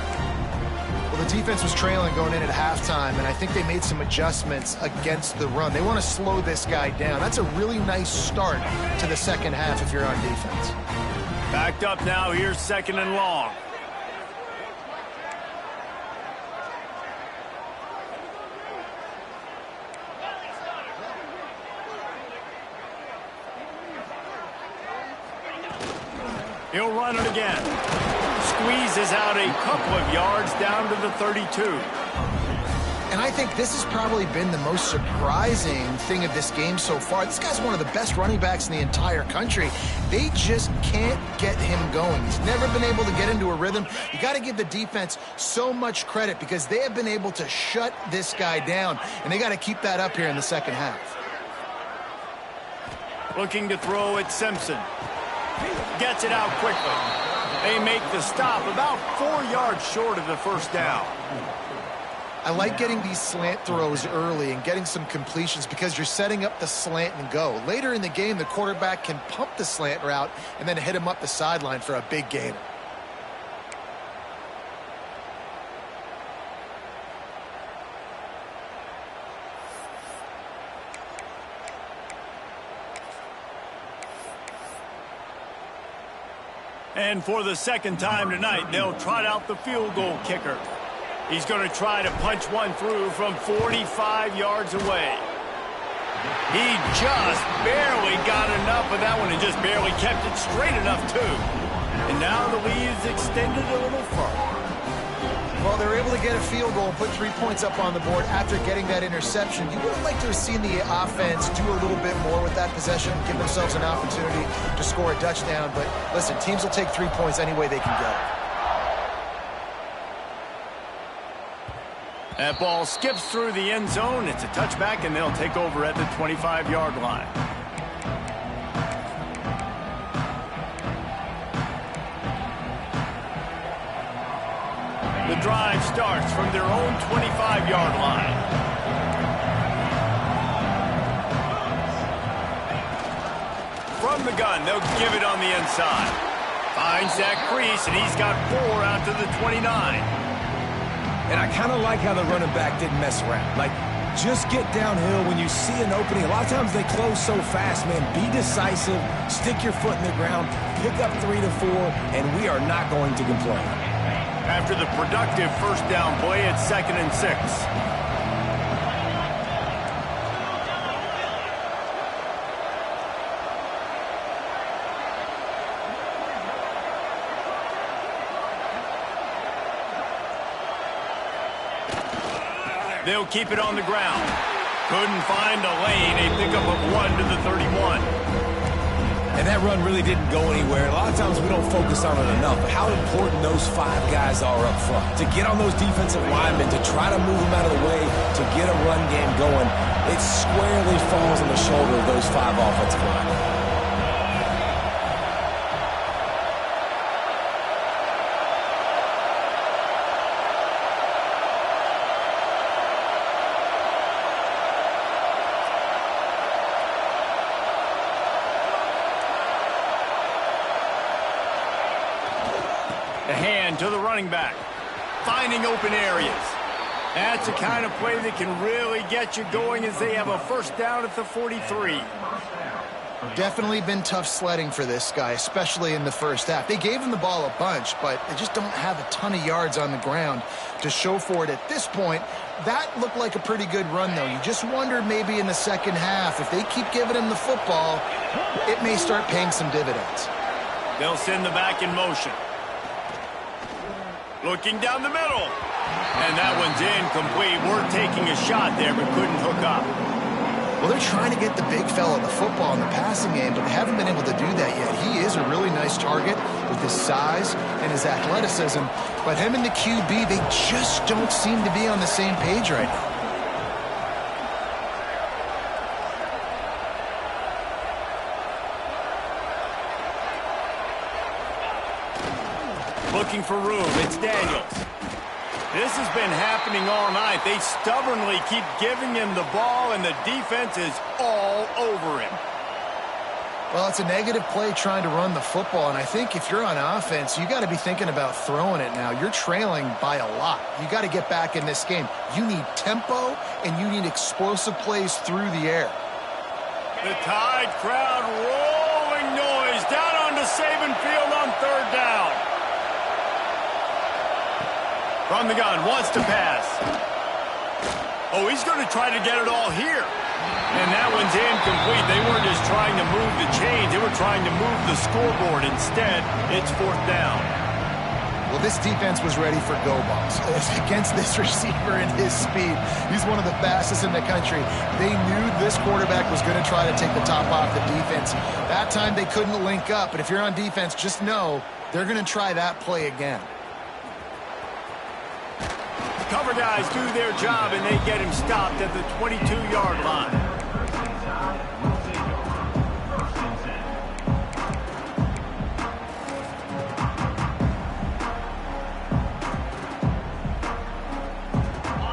Well, the defense was trailing going in at halftime, and I think they made some adjustments against the run. They want to slow this guy down. That's a really nice start to the second half if you're on defense. Backed up now. Here's second and long. He'll run it again. Squeezes out a couple of yards down to the 32. And I think this has probably been the most surprising thing of this game so far. This guy's one of the best running backs in the entire country. They just can't get him going. He's never been able to get into a rhythm. You got to give the defense so much credit because they have been able to shut this guy down, and they got to keep that up here in the second half. Looking to throw at Simpson. Gets it out quickly. They make the stop about 4 yards short of the first down. I like getting these slant throws early and getting some completions because you're setting up the slant and go. Later in the game, the quarterback can pump the slant route and then hit him up the sideline for a big gain. And for the second time tonight, they'll trot out the field goal kicker. He's going to try to punch one through from 45 yards away. He just barely got enough of that one and just barely kept it straight enough, too. And now the lead is extended a little further. Well, they were able to get a field goal and put 3 points up on the board after getting that interception. You would have liked to have seen the offense do a little bit more with that possession, give themselves an opportunity to score a touchdown. But listen, teams will take 3 points any way they can get it. That ball skips through the end zone. It's a touchback, and they'll take over at the 25-yard line. The drive starts from their own 25-yard line. From the gun, they'll give it on the inside. Finds that crease, and he's got 4 out to the 29. And I kind of like how the running back didn't mess around. Like, Just get downhill when you see an opening. A lot of times they close so fast, man. Be decisive, stick your foot in the ground, pick up 3 to 4, and we are not going to complain. After the productive first down play, it's 2nd and 6. They'll keep it on the ground. Couldn't find a lane. A pickup of 1 to the 31. And that run really didn't go anywhere. A lot of times we don't focus on it enough, but how important those 5 guys are up front. To get on those defensive linemen, to try to move them out of the way, to get a run game going, it squarely falls on the shoulder of those 5 offensive linemen. The hand to the running back. Finding open areas. That's the kind of play that can really get you going as they have a first down at the 43. Definitely been tough sledding for this guy, especially in the first half. They gave him the ball a bunch, but they just don't have a ton of yards on the ground to show for it at this point. That looked like a pretty good run, though. You just wonder maybe in the second half, if they keep giving him the football, it may start paying some dividends. They'll send the back in motion. Looking down the middle. And that one's incomplete. We're taking a shot there, but couldn't hook up. Well, they're trying to get the big fella the football in the passing game, but they haven't been able to do that yet. He is a really nice target with his size and his athleticism, but him and the QB, they just don't seem to be on the same page right now. Looking for room. It's Daniels. This has been happening all night. They stubbornly keep giving him the ball, and the defense is all over him. Well, it's a negative play trying to run the football, and I think if you're on offense, you got to be thinking about throwing it now. You're trailing by a lot. You got to get back in this game. You need tempo, and you need explosive plays through the air. The Tide crowd rolling noise down onto Saban Field on 3rd down. From the gun, wants to pass. Oh, he's going to try to get it all here. And that one's incomplete. They weren't just trying to move the chains. They were trying to move the scoreboard. Instead, it's 4th down. Well, this defense was ready for go balls. Against this receiver and his speed, he's one of the fastest in the country. They knew this quarterback was going to try to take the top off the defense. That time they couldn't link up. But if you're on defense, just know they're going to try that play again. Cover guys do their job, and they get him stopped at the 22-yard line.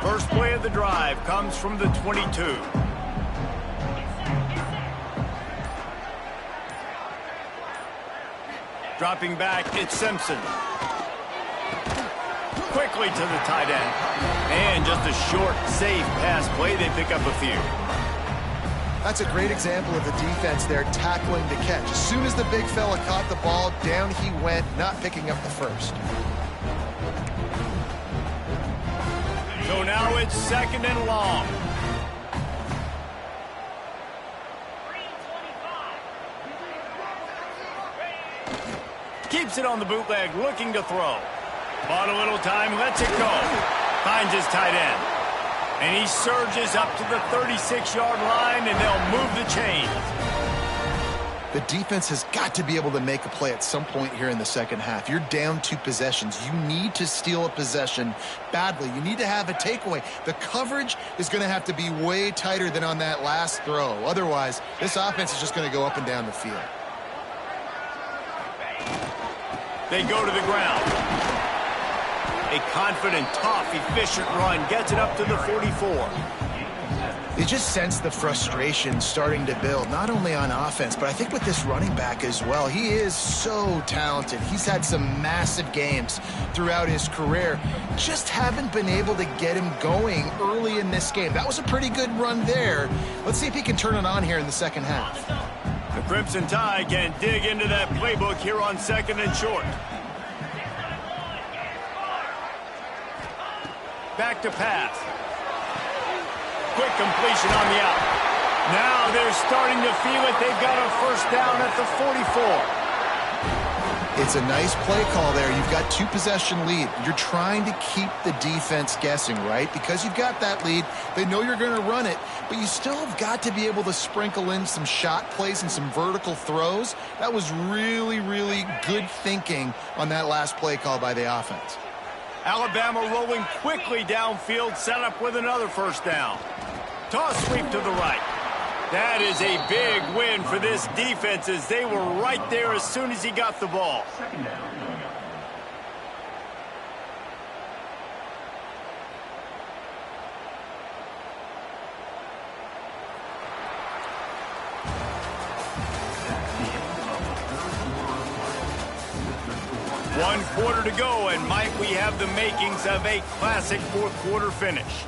First play of the drive comes from the 22. Dropping back, it's Simpson. Quickly to the tight end. And just a short, safe pass play. They pick up a few. That's a great example of the defense there tackling the catch. As soon as the big fella caught the ball, down he went, not picking up the first. So now it's 2nd and long. Keeps it on the bootleg, looking to throw. Bought a little time, lets it go. Finds his tight end. And he surges up to the 36-yard line, and they'll move the chains. The defense has got to be able to make a play at some point here in the second half. You're down 2 possessions. You need to steal a possession badly. You need to have a takeaway. The coverage is going to have to be way tighter than on that last throw. Otherwise, this offense is just going to go up and down the field. They go to the ground. A confident, tough, efficient run gets it up to the 44. You just sense the frustration starting to build, not only on offense, but I think with this running back as well. He is so talented. He's had some massive games throughout his career. Just haven't been able to get him going early in this game. That was a pretty good run there. Let's see if he can turn it on here in the second half. The Crimson Tide can dig into that playbook here on 2nd and short. Back to pass. Quick completion on the out. Now they're starting to feel it. They've got a first down at the 44. It's a nice play call there. You've got 2-possession lead. You're trying to keep the defense guessing, right? Because you've got that lead, they know you're going to run it, but you still have got to be able to sprinkle in some shot plays and some vertical throws. That was really, really good thinking on that last play call by the offense. Alabama rolling quickly downfield, set up with another first down. Toss sweep to the right. That is a big win for this defense as they were right there as soon as he got the ball. One quarter to go, and might we have the makings of a classic fourth quarter finish.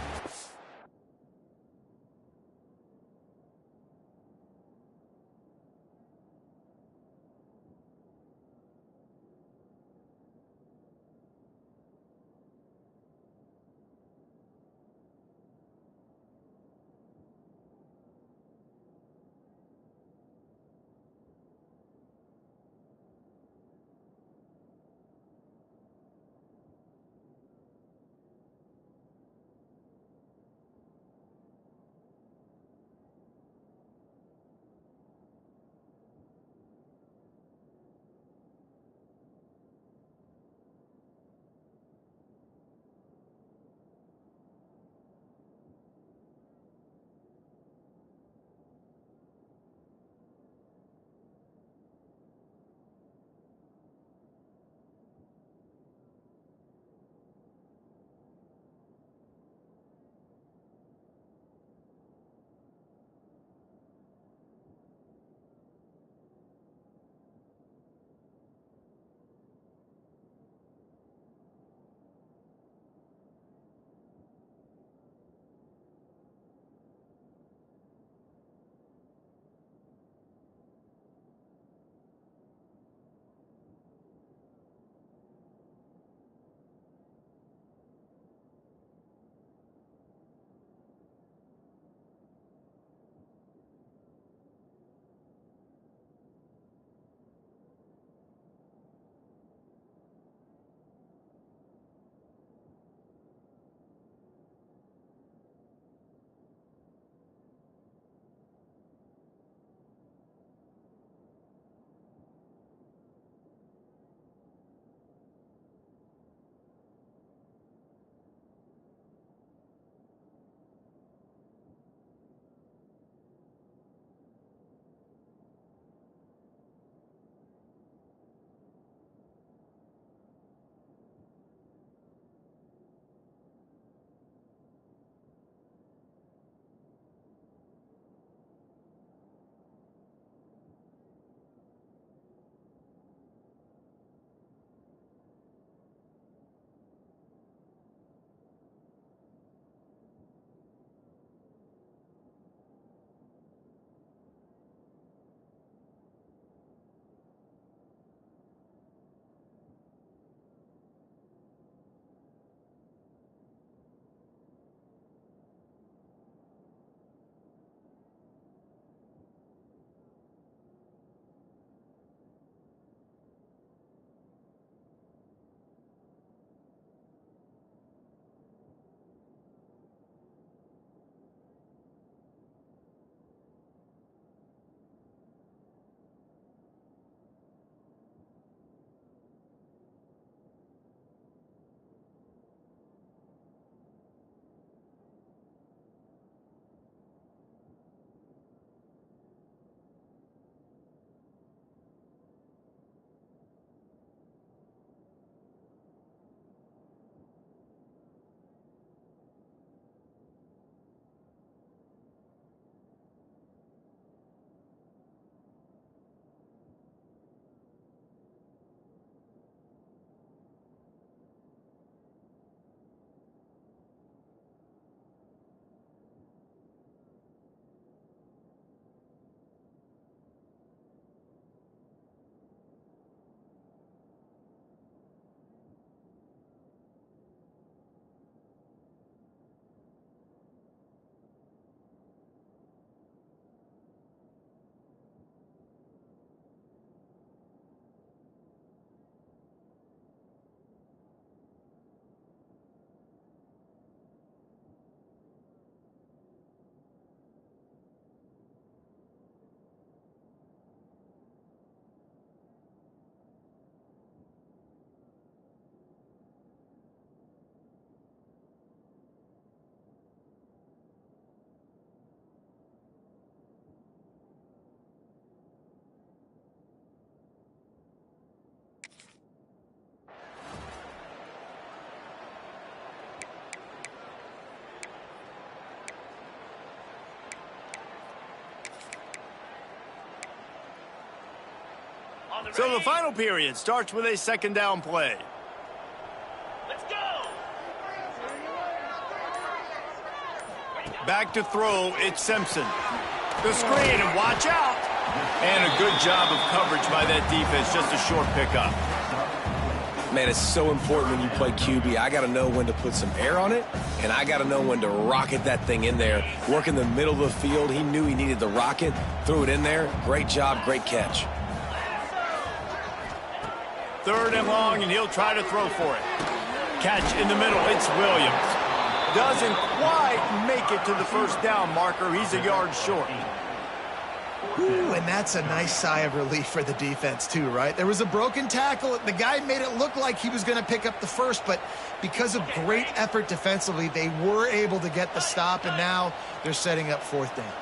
So the final period starts with a second down play. Let's go. Back to throw, it's Simpson. The screen, and watch out. And a good job of coverage by that defense, just a short pickup. Man, it's so important when you play QB. I got to know when to put some air on it, and I got to know when to rocket that thing in there. Work in the middle of the field. He knew he needed the rocket, threw it in there. Great job, great catch. Third and long, and he'll try to throw for it. Catch in the middle, it's Williams. Doesn't quite make it to the first down marker. He's a yard short. Ooh, and that's a nice sigh of relief for the defense too, right? There was a broken tackle. The guy made it look like he was going to pick up the first, but because of great effort defensively, they were able to get the stop, and now they're setting up fourth down.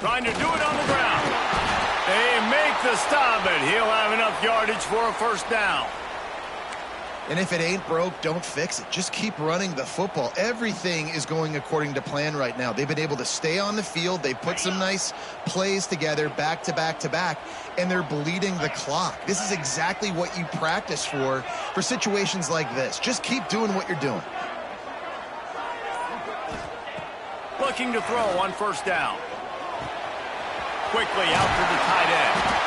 Trying to do it on the ground. They make the stop, but he'll have enough yardage for a first down. And if it ain't broke, don't fix it. Just keep running the football. Everything is going according to plan right now. They've been able to stay on the field. They've put some nice plays together back to back to back, and they're bleeding the clock. This is exactly what you practice for situations like this. Just keep doing what you're doing. Looking to throw on first down. Quickly out to the tight end.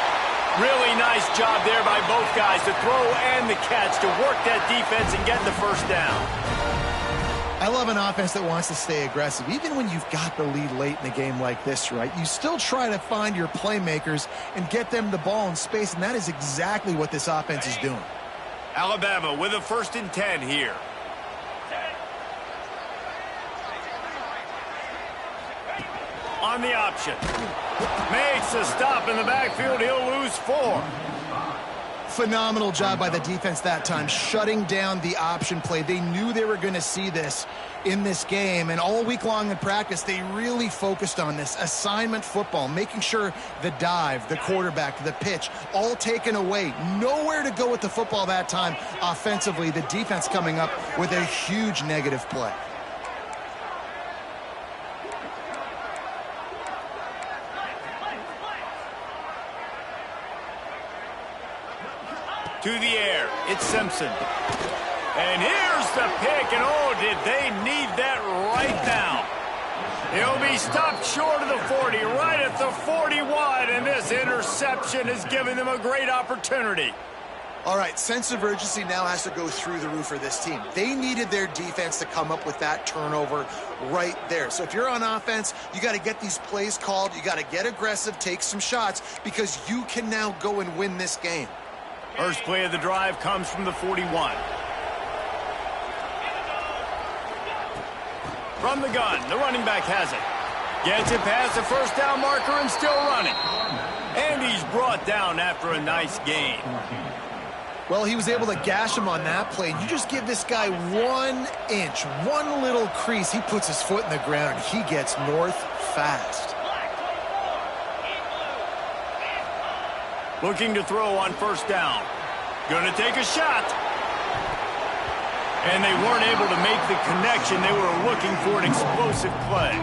Really nice job there by both guys, the throw and the catch, to work that defense and get the first down. I love an offense that wants to stay aggressive. Even when you've got the lead late in the game like this, right, you still try to find your playmakers and get them the ball in space, and that is exactly what this offense is doing. Alabama with a 1st and 10 here. On the option. Makes a stop in the backfield. He'll lose 4. Phenomenal job by the defense that time, shutting down the option play. They knew they were going to see this in this game, and all week long in practice, they really focused on this assignment football, making sure the dive, the quarterback, the pitch, all taken away. Nowhere to go with the football that time offensively. The defense coming up with a huge negative play. To the air, it's Simpson. And here's the pick, and oh, did they need that right now. He'll be stopped short of the 40, right at the 41, and this interception has given them a great opportunity. All right, sense of urgency now has to go through the roof for this team. They needed their defense to come up with that turnover right there. So if you're on offense, you got to get these plays called. You got to get aggressive, take some shots, because you can now go and win this game. First play of the drive comes from the 41. From the gun, the running back has it. Gets it past the first down marker and still running. And he's brought down after a nice gain. Well, he was able to gash him on that play. You just give this guy 1 inch, one little crease. He puts his foot in the ground, and he gets north fast. Looking to throw on first down. Going to take a shot. And they weren't able to make the connection. They were looking for an explosive play.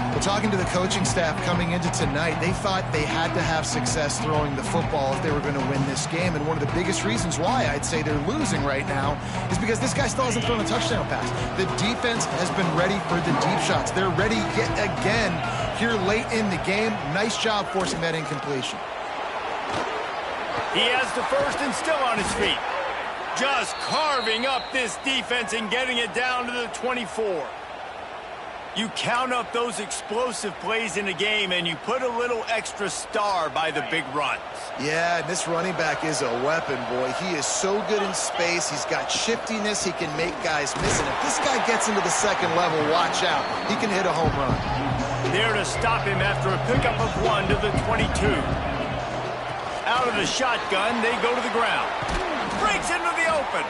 Well, talking to the coaching staff coming into tonight, they thought they had to have success throwing the football if they were going to win this game. And one of the biggest reasons why I'd say they're losing right now is because this guy still hasn't thrown a touchdown pass. The defense has been ready for the deep shots. They're ready yet again here late in the game. Nice job forcing that incompletion. He has the first and still on his feet. Just carving up this defense and getting it down to the 24. You count up those explosive plays in a game, and you put a little extra star by the big runs. Yeah, this running back is a weapon, boy. He is so good in space. He's got shiftiness. He can make guys miss. And if this guy gets into the second level, watch out. He can hit a home run. There to stop him after a pickup of 1 to the 22. Out of the shotgun, they go to the ground. Breaks into the open.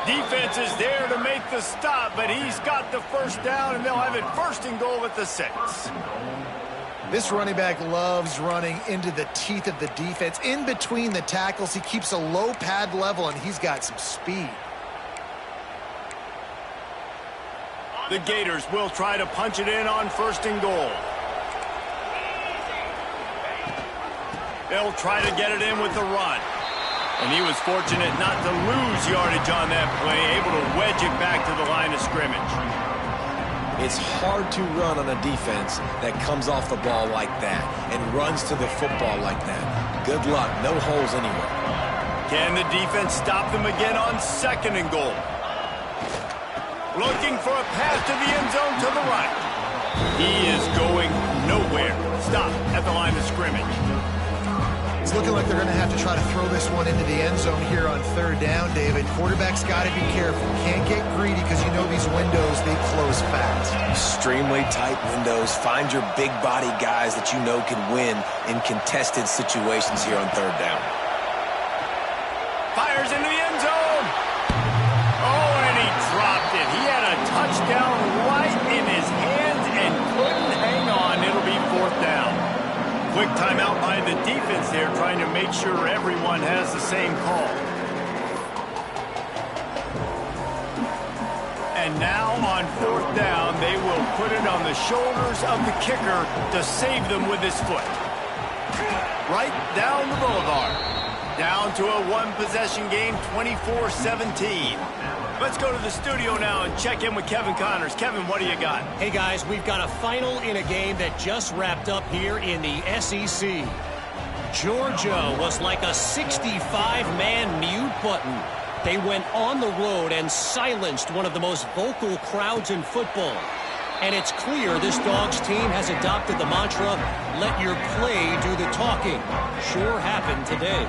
Defense is there to make the stop, but he's got the first down, and they'll have it 1st and goal at the 6. This running back loves running into the teeth of the defense. In between the tackles, he keeps a low pad level, and he's got some speed. The Gators will try to punch it in on 1st and goal. They'll try to get it in with the run. And he was fortunate not to lose yardage on that play, able to wedge it back to the line of scrimmage. It's hard to run on a defense that comes off the ball like that and runs to the football like that. Good luck. No holes anywhere. Can the defense stop them again on 2nd and goal? Looking for a pass to the end zone to the right. He is going nowhere. Stop at the line of scrimmage. It's looking like they're going to have to try to throw this one into the end zone here on 3rd down, David. Quarterback's got to be careful. Can't get greedy because you know these windows, they close fast. Extremely tight windows. Find your big body guys that you know can win in contested situations here on 3rd down. Fires into the end zone. Oh, and he dropped it. He had a touchdown right in his hands and couldn't hang on. It'll be 4th down. Quick timeout by the defense there, trying to make sure everyone has the same call. And now on 4th down, they will put it on the shoulders of the kicker to save them with his foot. Right down the boulevard. Down to a 1-possession game, 24-17. Let's go to the studio now and check in with Kevin Connors. Kevin, what do you got? Hey, guys, we've got a final in a game that just wrapped up here in the SEC. Georgia was like a 65-man mute button. They went on the road and silenced one of the most vocal crowds in football. And it's clear this Dogs team has adopted the mantra, let your play do the talking. Sure happened today.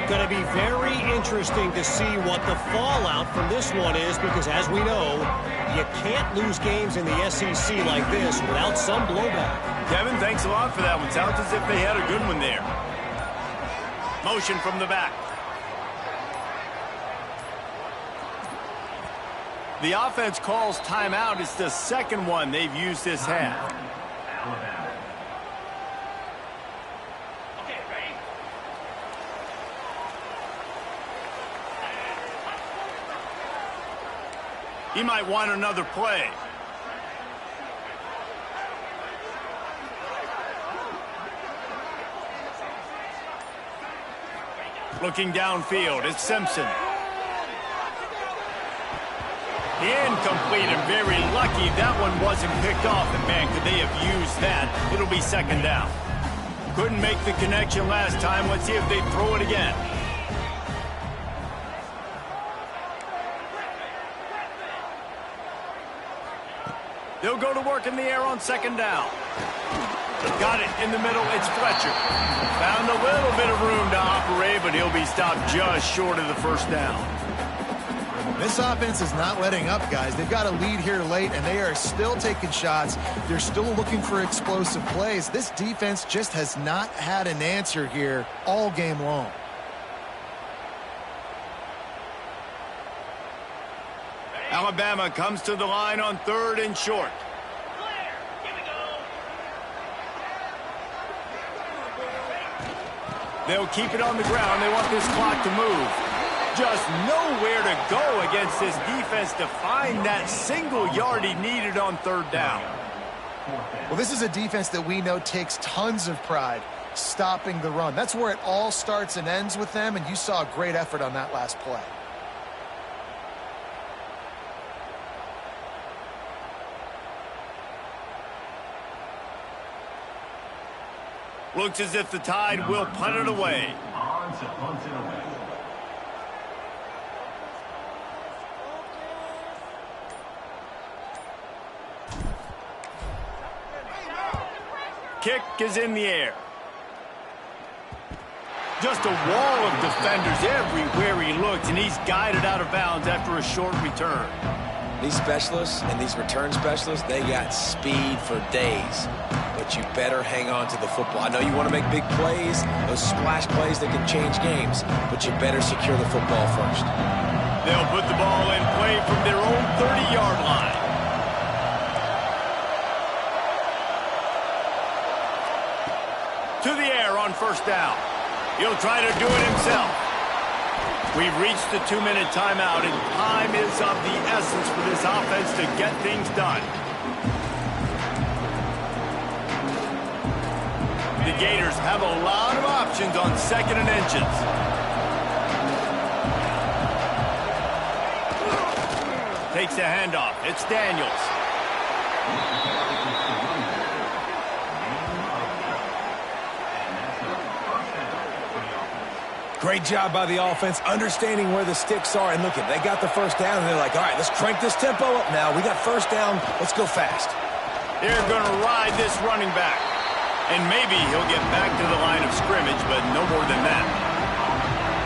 Going to be very interesting to see what the fallout from this one is, because as we know, you can't lose games in the SEC like this without some blowback. Kevin, thanks a lot for that one. Sounds as if they had a good one there. Motion from the back. The offense calls timeout. It's the 2nd one they've used this half. Okay, ready? He might want another play. Looking downfield, it's Simpson. Incomplete, and very lucky that one wasn't picked off. And man, could they have used that? It'll be 2nd down. Couldn't make the connection last time. Let's see if they throw it again. They'll go to work in the air on 2nd down. Got it in the middle. It's Fletcher. Found a little bit of room to operate, but he'll be stopped just short of the 1st down. This offense is not letting up, guys. They've got a lead here late, and they are still taking shots. They're still looking for explosive plays. This defense just has not had an answer here all game long. Alabama comes to the line on 3rd and short. Clear. Here we go. They'll keep it on the ground. They want this clock to move. Just nowhere to go against this defense to find that single yard he needed on 3rd down. Well, this is a defense that we know takes tons of pride stopping the run. That's where it all starts and ends with them, and you saw a great effort on that last play. Looks as if the Tide will punt it away. Kick is in the air. Just a wall of defenders everywhere he looks, and he's guided out of bounds after a short return. These specialists and these return specialists, they got speed for days. But you better hang on to the football. I know you want to make big plays, those splash plays that can change games, but you better secure the football first. They'll put the ball in play from their own 30-yard line. To the air on 1st down. He'll try to do it himself. We've reached the 2-minute timeout, and time is of the essence for this offense to get things done. The Gators have a lot of options on 2nd and inches. Takes a handoff. It's Daniels. Great job by the offense, understanding where the sticks are. And look, they got the first down, and they're like, all right, let's crank this tempo up now. We got first down. Let's go fast. They're going to ride this running back. And maybe he'll get back to the line of scrimmage, but no more than that.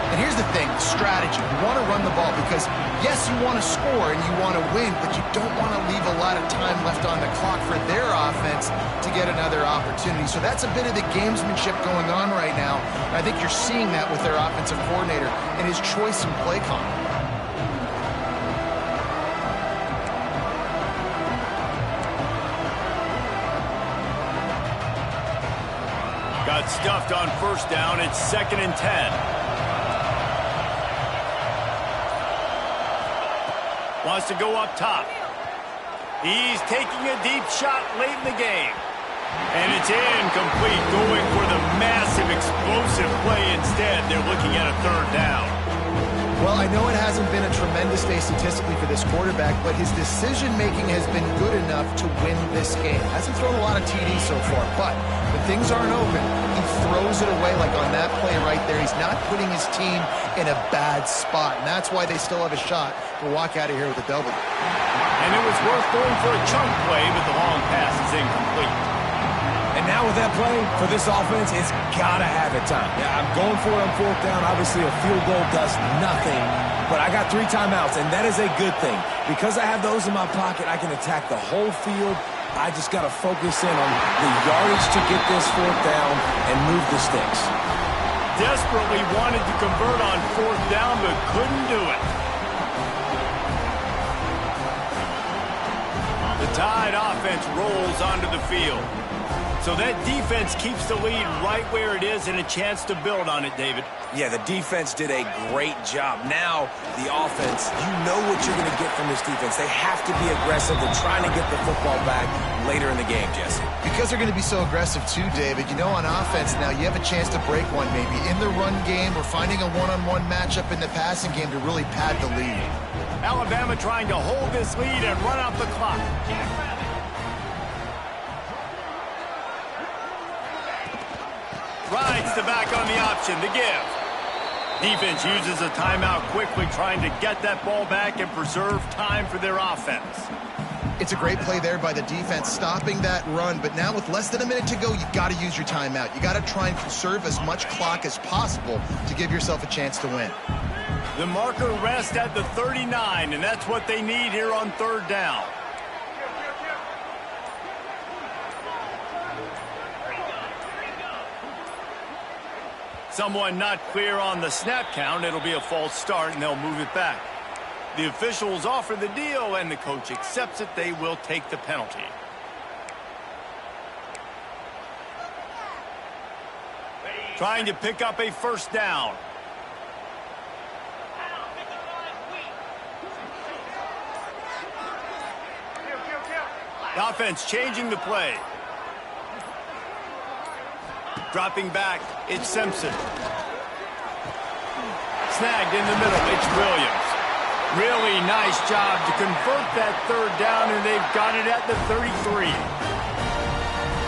And here's the thing, strategy. You want to run the ball because, yes, you want to score and you want to win, but you don't want to leave a lot of time left on the clock for their offense to get another opportunity. So that's a bit of the gamesmanship going on right now. And I think you're seeing that with their offensive coordinator and his choice in play calling. Got stuffed on first down. It's 2nd and 10. Wants to go up top. He's taking a deep shot late in the game. And it's incomplete, going for the massive explosive play instead. They're looking at a 3rd down. Well, I know it hasn't been a tremendous day statistically for this quarterback, but his decision-making has been good enough to win this game. Hasn't thrown a lot of TDs so far, but when things aren't open, he throws it away like on that play right there. He's not putting his team in a bad spot, and that's why they still have a shot to walk out of here with a W. And it was worth going for a chunk play, but the long pass is incomplete. And now with that play, for this offense, it's got to have it time. Yeah, I'm going for it on 4th down. Obviously, a field goal does nothing, but I got 3 timeouts, and that is a good thing. Because I have those in my pocket, I can attack the whole field. I just got to focus in on the yardage to get this 4th down and move the sticks. Desperately wanted to convert on 4th down, but couldn't do it. The Tide offense rolls onto the field. So that defense keeps the lead right where it is and a chance to build on it, David. Yeah, the defense did a great job. Now, the offense, you know what you're going to get from this defense. They have to be aggressive. They're trying to get the football back later in the game, Jesse. Because they're going to be so aggressive too, David. You know, on offense now, you have a chance to break one maybe in the run game or finding a one-on-one matchup in the passing game to really pad the lead. Alabama trying to hold this lead and run out the clock. Rides the back on the option to give. Defense uses a timeout quickly, trying to get that ball back and preserve time for their offense. It's a great play there by the defense, stopping that run. But now with less than a minute to go, you got to use your timeout. You got to try and conserve as much clock as possible to give yourself a chance to win. The marker rests at the 39, and that's what they need here on 3rd down. Someone not clear on the snap count. It'll be a false start, and they'll move it back. The officials offer the deal, and the coach accepts it. They will take the penalty. Trying to pick up a 1st down. The offense changing the play. Dropping back, it's Simpson. Snagged in the middle, it's Williams. Really nice job to convert that 3rd down, and they've got it at the 33.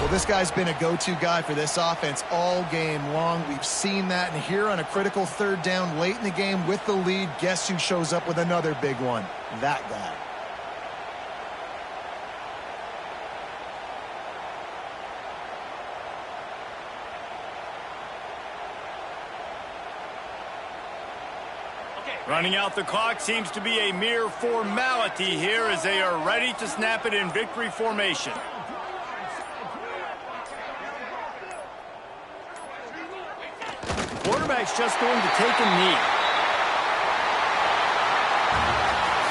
Well, this guy's been a go-to guy for this offense all game long. We've seen that, and here on a critical 3rd down late in the game with the lead, guess who shows up with another big one? That guy. Running out the clock seems to be a mere formality here as they are ready to snap it in victory formation. Quarterback's just going to take a knee.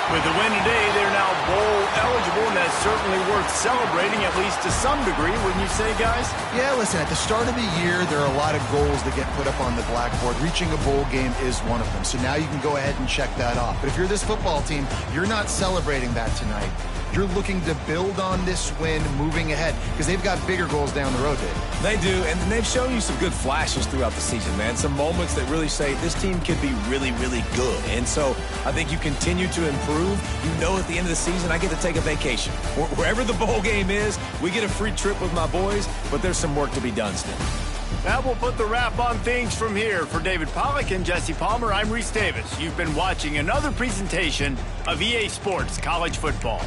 With the win today, they're now bowl eligible, and that's certainly worth celebrating, at least to some degree, wouldn't you say, guys? Yeah, listen, at the start of the year, there are a lot of goals that get put up on the blackboard. Reaching a bowl game is one of them. So now you can go ahead and check that off. But if you're this football team, you're not celebrating that tonight. You're looking to build on this win moving ahead because they've got bigger goals down the road, Dave. They do, and they've shown you some good flashes throughout the season, man. Some moments that really say this team could be really, really good. And so I think you continue to improve. You know, at the end of the season, I get to take a vacation. Wherever the bowl game is, we get a free trip with my boys, but there's some work to be done still. That will put the wrap on things from here. For David Pollack and Jesse Palmer, I'm Reese Davis. You've been watching another presentation of EA Sports College Football.